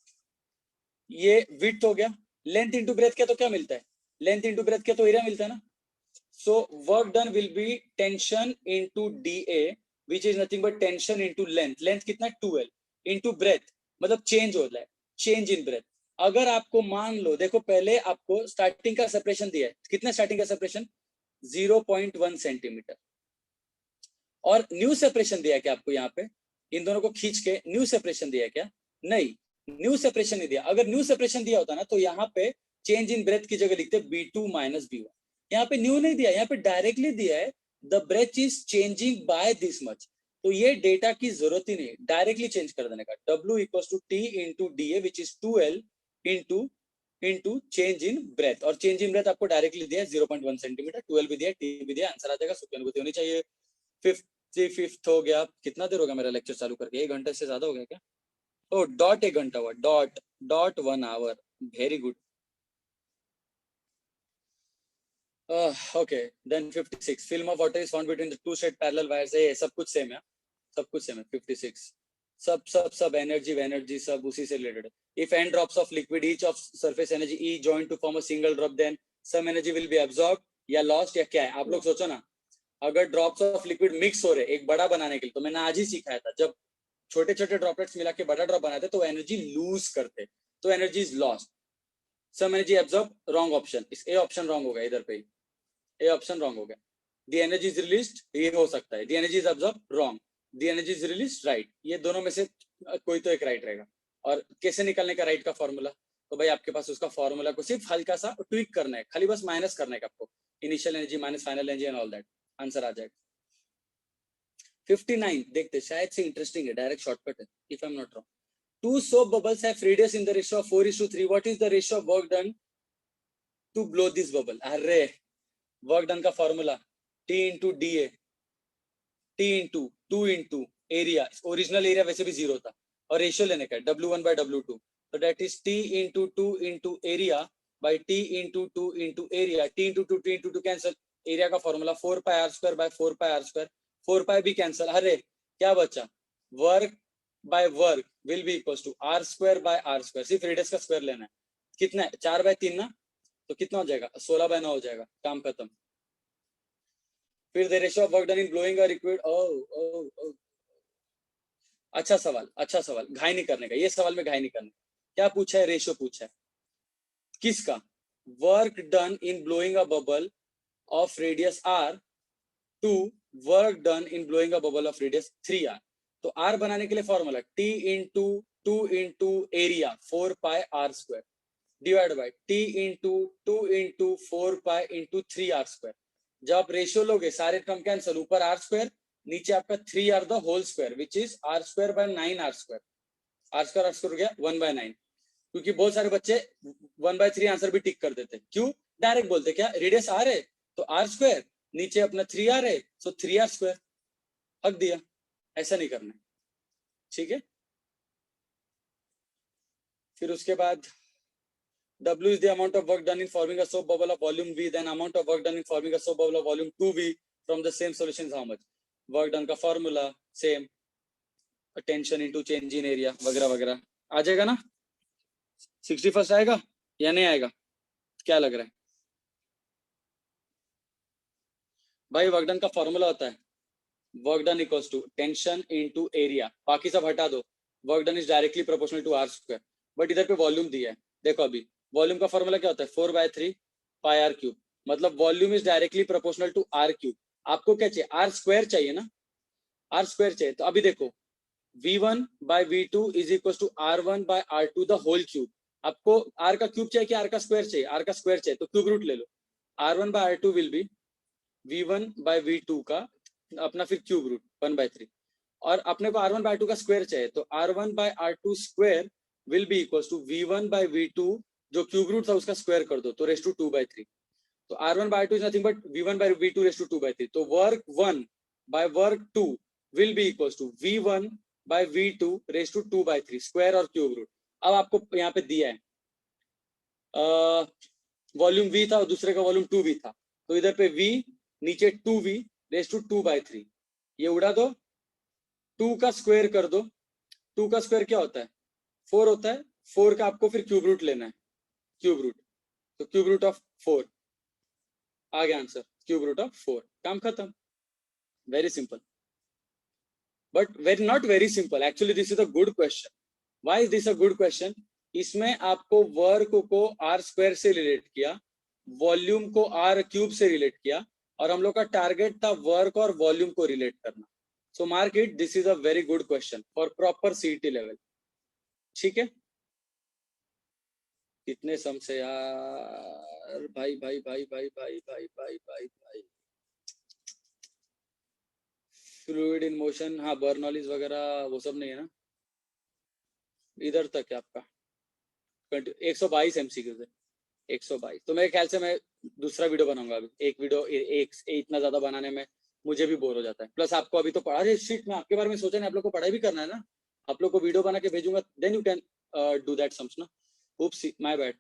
ये विड्थ हो गया, लेंथ इंटू ब्रेथ क्या, तो क्या मिलता है, लेंथ इंटू ब्रेथ क्या, तो एरिया मिलता है ना। So work done will be tension into D A, which is nothing but tension into length, length कितना है 2l, इंटू ब्रेथ, मतलब चेंज हो रहा है, चेंज इन ब्रेथ। अगर आपको मान लो, देखो पहले आपको स्टार्टिंग का सेपरेशन दिया है, कितना स्टार्टिंग का सेपरेशन 0.1 सेंटीमीटर, और न्यू सेपरेशन दिया है क्या आपको, यहाँ पे इन दोनों को खींच के न्यू सेपरेशन दिया है क्या, नहीं, न्यू सेपरेशन नहीं दिया। अगर न्यू सेपरेशन दिया होता ना तो यहाँ पे चेंज इन ब्रेथ की जगह लिखते B2 माइनस B1, यहाँ पे न्यू नहीं दिया, यहाँ पे डायरेक्टली दिया है the breadth is changing by this much, तो ये डेटा की जरूरत ही नहीं, डायरेक्टली चेंज कर देने का, W equal to T into D A which is 2l into change in breadth, और चेंज इन ब्रेथ आपको डायरेक्टली दिया 0.1 सेंटीमीटर, 12 भी दिया, T भी दिया, आंसर आ जाएगा, सुखी अनुभूति होनी चाहिए। 55th हो गया, कितना देर हो गया मेरा लेक्चर चालू करके, 1 घंटे से ज्यादा हो गया क्या, ओ डॉट 1 घंटा हुआ, dot 1 hour, very good. Okay, then 56, film of water is found between the two straight parallel wires, है सब कुछ सेम है, सब कुछ सेम है। 56, सब एनर्जी सब उसी से रिलेटेड है। If n drops of liquid each of surface energy E joined to form a single drop, then some energy will be absorbed या lost या क्या है, आप लोग सोचो ना, अगर ड्रॉप्स ऑफ लिक्विड मिक्स हो रहे एक बड़ा बनाने के लिए, तो मैंने आज ही सिखाया था, जब छोटे छोटे ड्रॉपलेट्स मिला के बड़ा ड्रॉप बनाते तो एनर्जी लूज करते, तो energy is lost, some energy absorb, wrong option, इस ए ऑप्शन रॉन्ग हो गया, इधर पे ए ऑप्शन रॉन्ग हो गया। द एनर्जी इज रिलीज्ड, ये हो सकता है, the energy is absorb, wrong, the energy is release, right. ये दोनों में से कोई तो एक राइट रहेगा। और कैसे निकालने का राइट का फॉर्मूला, तो भाई आपके पास उसका फॉर्मूला को सिर्फ हल्का सा ट्विक करना है, खाली बस माइनस करने का आपको, initial energy minus final energy and all that, answer आ जाएगा। 59 देखते, शायद से इंटरेस्टिंग है, डायरेक्ट शॉर्टकट है if I am not wrong. Two soap bubbles have radius in the ratio of 4:3. What is the ratio of work done to blow this bubble? अरे वर्क डन का formula T into DA, T into 2 into area, original area वैसे भी 0 था, और रेशियो लेने का W1 by W2, तो that is T into 2 into area by T into 2 into area, T into 2 T into 2 cancel, area का formula 4 pi r square by 4 pi r square, 4 pi भी कैंसिल, अरे क्या बचा, work by work will be equals to r square by r square, सिर्फ रेडियस का स्क्वायर लेना है, कितना है 4 by 3 ना, तो कितना हो जाएगा 16 by 9 हो जाएगा, काम खत्म। फिर the ratio of work done in blowing a liquid, अच्छा सवाल, अच्छा सवाल, घाई नहीं करने का, ये सवाल में घाई नहीं करने का। क्या पूछा है, रेशियो पूछा है किसका, work done in blowing a bubble of radius r to work done in blowing a bubble of radius 3r। तो r बनाने के लिए formula T into 2 into area 4 pi r square divide by T into 2 into 4 pi into 3r square. जब आप रेशियो लोगे सारे टर्म कैंसिल, ऊपर r स्क्वायर नीचे आपका 3r the whole square which is r square bye 9r square, r square हो गया 1 बाय 9, क्योंकि बहुत सारे बच्चे 1 बाय 3 आंसर भी टिक कर देते, क्यों, डायरेक्ट बोलते क्या रेडियस r है तो r स्क्वायर, नीचे अपना 3r है सो 3r स्क्वायर, हक दिया, ऐसा नहीं करना, ठीक है। फिर उसके बाद W is the amount of work done in forming a soap bubble of volume V, then amount of work done in forming a soap bubble of volume 2V from the same solution is how much? Work done का formula same, tension into change in area वगैरह वगैरह, आ जाएगा ना, 61st आएगा या नहीं आएगा, क्या लग रहा है भाई। वर्क डन का फॉर्मूला होता है work done equals to tension into area, बाकी सब हटा दो, work done is directly proportional to r square, but इधर पे वॉल्यूम दिया है, देखो अभी वॉल्यूम का फॉर्मूला क्या होता है 4 by 3 pi r क्यूब, मतलब volume is directly proportional to r cube, आपको क्या चाहिए r स्क्वायर चाहिए ना, r स्क्वायर चाहिए, तो अभी देखो v1 by v2 is equal to r1 by r2 the whole cube, आपको r का क्यूब चाहिए कि r का स्क्वायर चाहिए, r का स्क्वायर चाहिए तो क्यूब रूट ले लो, r1 by r2 will be v1 by v2 का अपना फिर क्यूब रूट 1 by 3, और अपने को r1 by r2 का स्क्वायर चाहिए तो r1 by r2 square will be equal to v1 by v2 जो क्यूब रूट था उसका स्क्वायर कर दो तो रेस टू 2 by 3, तो r1 by r2 is nothing but v1 by v2 raise to 2 by 3, तो work 1 by work 2 will be equal to v1 by v2 raise to 2 by 3 square और क्यूब रूट। अब आपको यहाँ पे दिया है वॉल्यूम v था और दूसरे का वॉल्यूम 2v था, तो इधर पे v नीचे 2v रेस टू 2 by 3, ये उड़ा दो, 2 का स्क्वायर कर दो, 2 का स्क्वायर क्या होता है 4 होता है, 4 का आपको फिर क्यूब रूट लेना है, क्यूब रूट, तो क्यूब रूट ऑफ 4 आ गया आंसर, क्यूब रूट ऑफ 4, काम खत्म, very simple, but very not very simple, actually this is a good question. Why is this a good question, इसमें आपको वर्क को r स्क्वायर से रिलेट किया, वॉल्यूम को r क्यूब से रिलेट किया, और हम लोग का टारगेट था वर्क और वॉल्यूम को रिलेट करना, so mark it, this is a very good question for proper CET level, ठीक है। कितने सम से यार, भाई भाई भाई भाई भाई भाई भाई भाई भाई, फ्लूइड इन मोशन, हाँ बर्नॉलिस वगैरह वो सब नहीं है ना, इधर तक है आपका 122 एमसीक्यू से 122, तो मेरे ख्याल से मैं दूसरा वीडियो बनाऊंगा, अभी एक वीडियो एक इतना ज्यादा बनाने में मुझे भी बोर हो जाता है, प्लस आपको अभी तो पढ़ा, शिट मैं आपके बारे में सोचा नहीं, आप लोग को पढ़ाई भी करना है ना, आप लोग को वीडियो बना के भेजूंगा, then you can do that sums ना, oops माय बैड,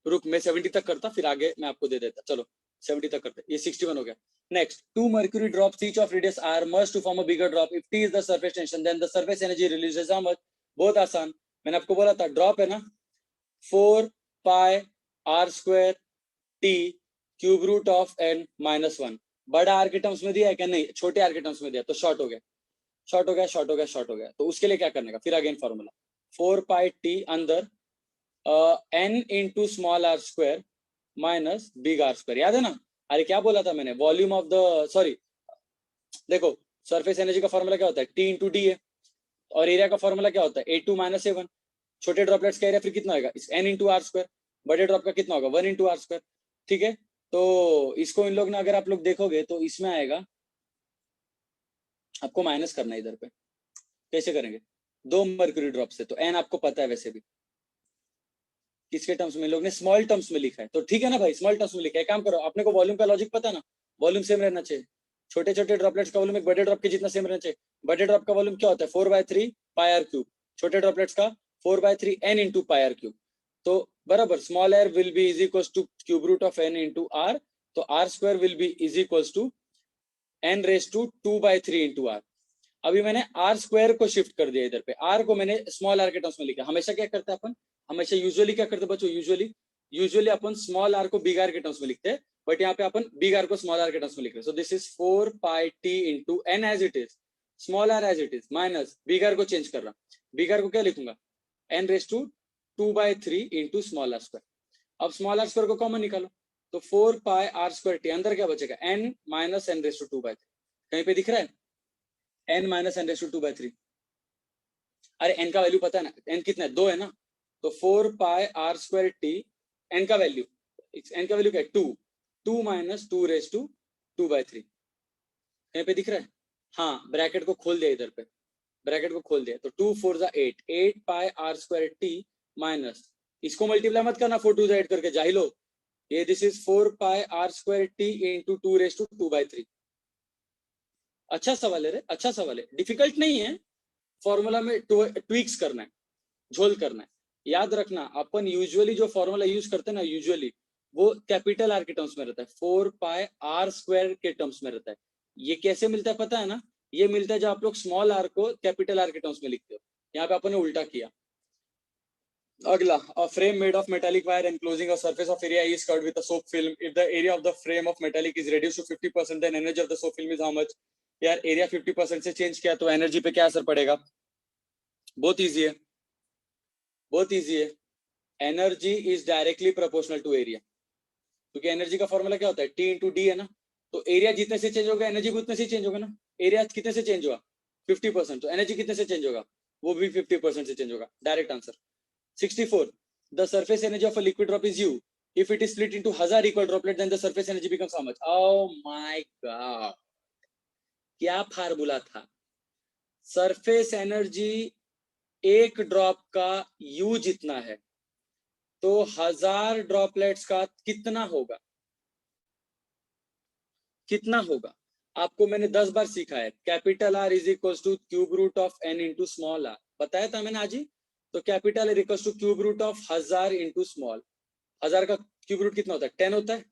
रुक मैं 70 तक करता फिर आगे मैं आपको दे देता, चलो 70 तक करते, ये 61 हो गया। Next, 2 mercury drops each of radius r merge to form a bigger drop, if t is the surface tension then the surface energy releases how much, बहुत आसान, मैंने आपको बोला था ड्रॉप है ना 4 pi r square t cube root of n minus 1, बड़ा r के टर्म्स में दिया है क्या, नहीं छोटे r के टर्म्स में दिया, तो शॉर्ट हो गया शॉर्ट हो गया शॉर्ट हो गया शॉर्ट हो गया, तो उसके लिए क्या करने का, फिर अगेन फॉर्मूला 4 pi t अंदर n into small r square minus big r square, याद है ना, अरे क्या बोला था मैंने, वॉल्यूम ऑफ द सॉरी देखो सरफेस एनर्जी का फॉर्मूला क्या होता है, टी इंटू डी है, और एरिया का फॉर्मूला क्या होता है, A2 माइनस A1। छोटे ड्रॉपलेट्स का एरिया फिर कितना होगा, n इंटू आर स्क्वायर, बड़े ड्रॉप का कितना होगा 1 इंटू आर स्क्वायर। ठीक है, तो इसको इन लोग ने अगर आप लोग देखोगे तो इसमें आएगा, आपको माइनस करना है इधर पे। कैसे करेंगे, 2 मर्क्यूरी ड्रॉप से, तो n आपको पता है वैसे भी किसके टर्म्स में, लोग ने स्मॉल टर्म्स में लिखा है, तो ठीक है ना भाई, स्मॉल टर्म्स में लिखा है। काम करो, अपने को वॉल्यूम का लॉजिक पता है ना, वॉल्यूम सेम रहना चाहिए। छोटे छोटे ड्रॉपलेट्स का वॉल्यूम एक बड़े ड्रॉप के जितना सेम रहना चाहिए। बड़े ड्रॉप का वॉल्यूम क्या होता है, 4/3 पाई आर क्यूब, छोटे ड्रॉपलेट्स का 4/3 n into pi R cube. तो बराबर small r will be is equal to cube root of n into R, तो r square will be is equal to n raise to 2/3 into R. अभी मैंने r स्क्वायर को शिफ्ट कर दिया इधर पे, r को मैंने स्मॉल r के टर्म्स में लिखा। हमेशा क्या करते हैं अपन, हमेशा यूजुअली क्या करते हैं बच्चों, यूजुअली अपन स्मॉल r को बिग r के टर्म्स में लिखते हैं, बट यहाँ पे अपन बिग r को स्मॉल r के टर्म्स में लिख रहे हैं। So this is 4 pi t into n as it is, small r as it is, minus big r को चेंज कर रहा, बिग r को क्या लिखूंगा, n raise to 2/3 into small r square. अब स्मॉल r स्क्वायर को कॉमन निकालो, तो 4 पाई r स्क्वायर t, अंदर क्या बचेगा n minus n raise to 2/3, कहीं पे दिख रहा है n minus n raise to 2/3। अरे n का वैल्यू पता है ना, n कितना है, 2 है ना, तो 4 pi r square t, n का वैल्यू क्या है 2, 2 माइनस 2 रेज टू 2/3, कहीं पे दिख रहा है। हाँ, ब्रैकेट को खोल दिया इधर पे, ब्रैकेट को खोल दिया, तो 2 4 जा 8, 8 pi r square t minus, इसको मल्टीप्लाई मत करना 4 2 जा 8 करके जाहिलो, ये this is 4 pi r square t into 2 raise to 2/3। अच्छा सवाल है रे, अच्छा सवाल है, डिफिकल्ट नहीं है, फॉर्मूला में ट्विक्स करना है, झोल करना है। याद रखना अपन यूजुअली जो फॉर्मूला यूज करते हैं ना, यूजुअली वो कैपिटल आर के टर्म्स में रहता है, 4 पाई आर स्क्वायर के टर्म्स में रहता है। ये कैसे मिलता है पता है ना, ये मिलता है जब आप लोग स्मॉल आर को कैपिटल आर के टर्म्स में लिखते हो, यहाँ पे अपन ने उल्टा किया। अगला, a frame made of metallic wire enclosing a surface of area is covered with a soap film. If the area of the frame of metallic is reduced to 50%, then energy of the soap film is how much? यार एरिया 50% से चेंज किया तो एनर्जी पे क्या असर पड़ेगा, बहुत इजी है, बहुत इजी है। Energy is directly proportional to area, क्योंकि एनर्जी का फॉर्मूला क्या होता है, टी इंटू डी है ना, तो एरिया जितने से चेंज होगा एनर्जी भी उतने से चेंज होगा ना। एरिया कितने से चेंज हुआ 50%, तो एनर्जी कितने से चेंज होगा, वो भी 50% से चेंज होगा। Direct answer. 64, the surface energy of a liquid drop is U. If it is split into 1000 equal droplets, then the surface energy becomes how much? Oh my god, क्या फार्मूला था, सरफेस एनर्जी एक ड्रॉप का U जितना है, तो 1000 ड्रॉपलेट्स का कितना होगा, कितना होगा। आपको मैंने 10 बार सिखा है, capital R is equal to cube root of n into small r, बताया था मैंने आज ही। तो capital R equal to cube root of 1000 into small, 1000 का क्यूब रूट कितना होता है 10 होता है,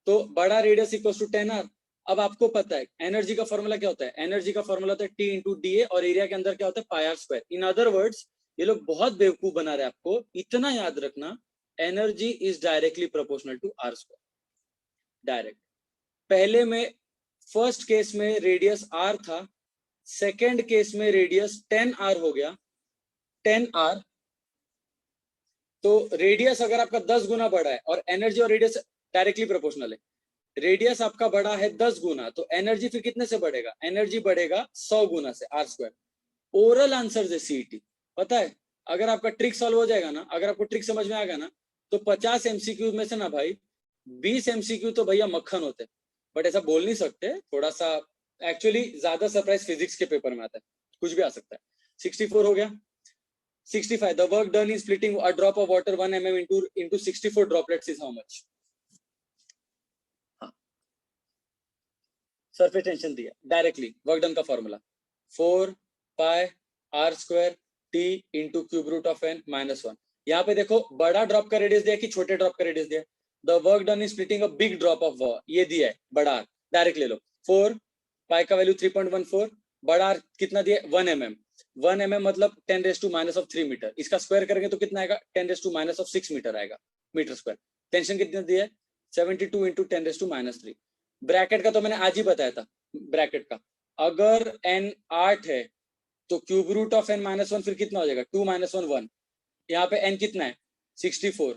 तो बड़ा रेडियस इक्वल टू 10r। अब आपको पता है एनर्जी का फॉर्मूला क्या होता है, एनर्जी का फॉर्मूला होता है टी इंटू डी ए, और एरिया के अंदर क्या होता है pi are square. In other words ये लोग बहुत बेवकूफ बना रहे हैं आपको, इतना याद रखना, energy is directly proportional to R square, direct. पहले में फर्स्ट केस में रेडियस r था, सेकेंड केस में रेडियस 10r हो गया, 10r। तो रेडियस अगर आपका 10 गुना बड़ा है और एनर्जी और रेडियस डायरेक्टली प्रोपोर्शनल है, रेडियस आपका बड़ा है 10 गुना, तो एनर्जी फिर कितने से बढ़ेगा, एनर्जी बढ़ेगा 100 गुना से, आर स्क्वायर। ओरल आंसर है सीईटी, पता है। अगर आपका ट्रिक सॉल्व हो जाएगा ना, अगर आपको ट्रिक समझ में आ गया ना, तो 50 एमसीक्यू में से ना भाई 20 एमसीक्यू तो भैया मक्खन होते हैं, बट ऐसा बोल नहीं सकते, थोड़ा सा एक्चुअली ज्यादा सरप्राइज फिजिक्स के पेपर में आता है, कुछ भी आ सकता है। 64 हो गया। 65, the work done in splitting a drop of water 1 mm into 64 droplets is how much? Surface tension दिया, डायरेक्टली वर्क डन का formula 4 pi are square T into cube root of n minus 1। यहाँ पे देखो बड़ा ड्रॉप का रेडियस दिया कि छोटे ड्रॉप का रेडियस दिया, the work done in splitting a big drop of water, ये दिया है बड़ा आर, डायरेक्ट ले लो। 4 पाई का वैल्यू 3.14, बड़ा आर कितना दिया 1 mm, 1 mm मतलब 10 raise to minus of 3 metre, इसका स्क्वायर करेंगे तो कितना आएगा 10 raise to minus of 6 metre आएगा, मीटर स्क्वायर। टेंशन कितना दिया है 72 into 10 raise to minus 3। Bracket का तो मैंने आज ही बताया था, ब्रैकेट का अगर n 8 है तो cube root of n minus 1 फिर कितना हो जाएगा 2 माइनस 1 1, यहाँ पे n कितना है 64,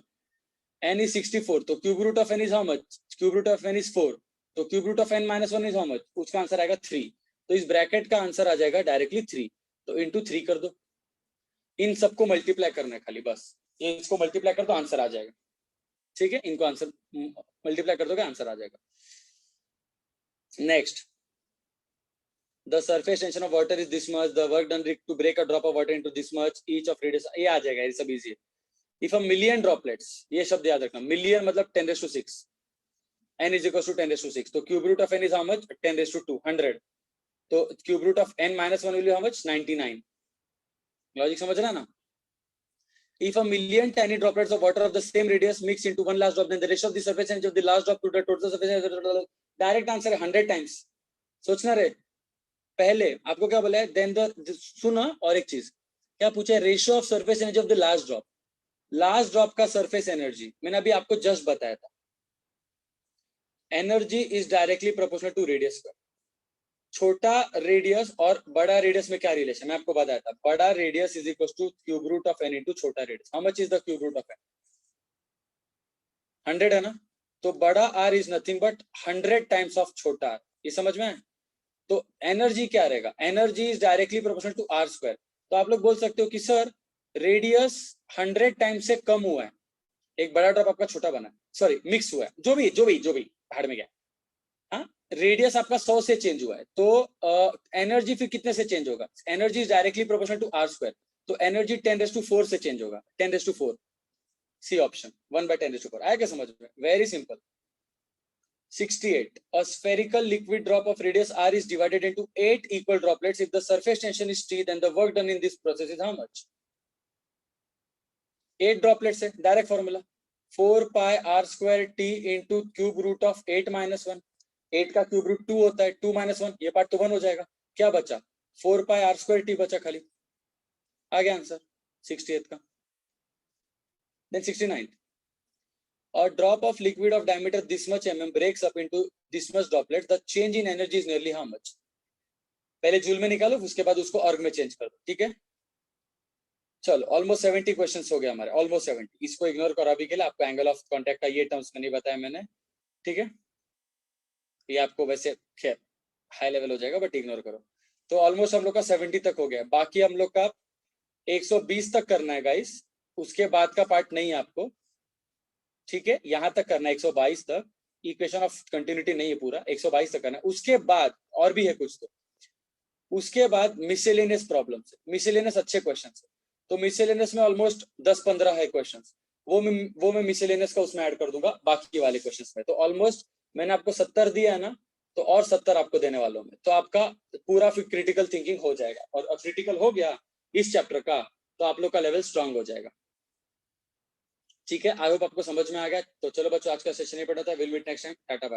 n is 64, तो cube root of n is how much, cube root of n is 4, तो cube root of n minus one is how much, उसका आंसर आएगा 3। तो इस ब्रैकेट का आंसर आ जाएगा डायरेक्टली 3, तो इंटू 3 कर दो। इन सबको मल्टीप्लाई करना है खाली, बस ये इसको मल्टीप्लाई कर दो, आंसर आ जाएगा। ठीक है, इनको आंसर मल्टीप्लाई कर दोगे, आंसर आ जाएगा। Next, the surface tension of water is this much, the work done to break a drop of water into this much, each of radius, ये आ जाएगा, ये सब इजी है। If a million droplets, ये शब्द याद रखना, million मतलब 10⁻⁶, n is equals to 10⁻⁶, तो cube root of n is how much, 10⁻², 100, तो cube root of n minus 1 will be how much, 99। Logic समझ रहा ना? If a million tiny droplets of water of the same radius mix into one last drop, then the ratio of the surface energy of the last drop to the total surface energy, direct answer है 100 टाइम्स। सोचना रे, पहले आपको क्या बोला है, देन द, सुना, और एक चीज क्या पूछा है, ratio of surface energy of the last drop. Last drop का सरफेस एनर्जी मैंने अभी आपको जस्ट बताया था, energy is directly proportional to radius का। छोटा रेडियस और बड़ा रेडियस में क्या रिलेशन, मैं आपको बताया था, बड़ा radius is equal to cube root of N into छोटा radius. How much is the cube root of N, 100 है ना, तो बड़ा R is nothing but 100 times of छोटा आर। ये समझ में है? तो एनर्जी क्या रहेगा, energy is directly proportional to R square. तो आप लोग बोल सकते हो कि सर रेडियस 100 टाइम्स से कम हुआ है, एक बड़ा ड्रॉप आपका छोटा बना, सॉरी मिक्स हुआ है, जो भी भाड़ में गया, हाँ, रेडियस आपका 100 से चेंज हुआ है, तो एनर्जी फिर कितने से चेंज होगा, energy is directly proportional to R square, तो एनर्जी 10⁻⁴ से चेंज होगा, 10⁻⁴, सी ऑप्शन 1/10⁻⁴। आया क्या समझ में? Very simple. 68. A spherical liquid drop of radius r is divided into 8 equal droplets. If the surface tension is T, then the work done in this process is how much? 8 droplets है, direct formula 4 pi r square t into cube root of 8 minus 1। 8 का क्यूब रूट 2 होता है, 2 minus 1, ये पार्ट तो 1 हो जाएगा, क्या बचा, 4 pi r square t बचा खाली। आ गया आंसर 68 का। Then 69. A drop of liquid of diameter this much mm breaks up into this much droplets. The change in energy is nearly how much? पहले जूल में निकालो, उसके बाद उसको अर्ग में चेंज कर दो, ठीक है? चलो ऑलमोस्ट 70 क्वेश्चंस हो गए हमारे, ऑलमोस्ट 70। इसको इग्नोर करो अभी के लिए, आपको एंगल ऑफ कांटेक्ट का ये टर्म्स नहीं बताया मैंने, ठीक है? ये आपको वैसे खैर हाई लेवल हो जाएगा, बट इग्नोर करो। तो ऑलमोस्ट हम लोग का 70 तक हो गया, बाकी हम लोग का 120 तक करना है गाइस, उसके बाद का पार्ट नहीं है आपको, ठीक है? यहां तक करना है 122 तक, इक्वेशन ऑफ कंटिन्यूटी नहीं है पूरा, 122 तक करना है। उसके बाद और भी है कुछ, तो उसके बाद मिसेलेनियस प्रॉब्लम्स है, मिसेलेनियस अच्छे क्वेश्चंस है, तो मिसेलेनियस में ऑलमोस्ट 10-15 है क्वेश्चंस, वो मैं मिसेलेनियस का उसमें ऐड कर दूंगा बाकी वाले क्वेश्चंस में। तो ऑलमोस्ट मैंने आपको 70 दिया है ना, तो और 70 आपको देने वाला हूं मैं, तो आपका पूरा फिर क्रिटिकल थिंकिंग हो जाएगा, और क्रिटिकल हो गया इस चैप्टर का तो आप लोग का लेवल स्ट्रांग हो जाएगा, ठीक है? आई होप आपको समझ में आ गया। तो चलो बच्चों, आज का सेशन नहीं पढ़ा था, will meet next time, tata bye.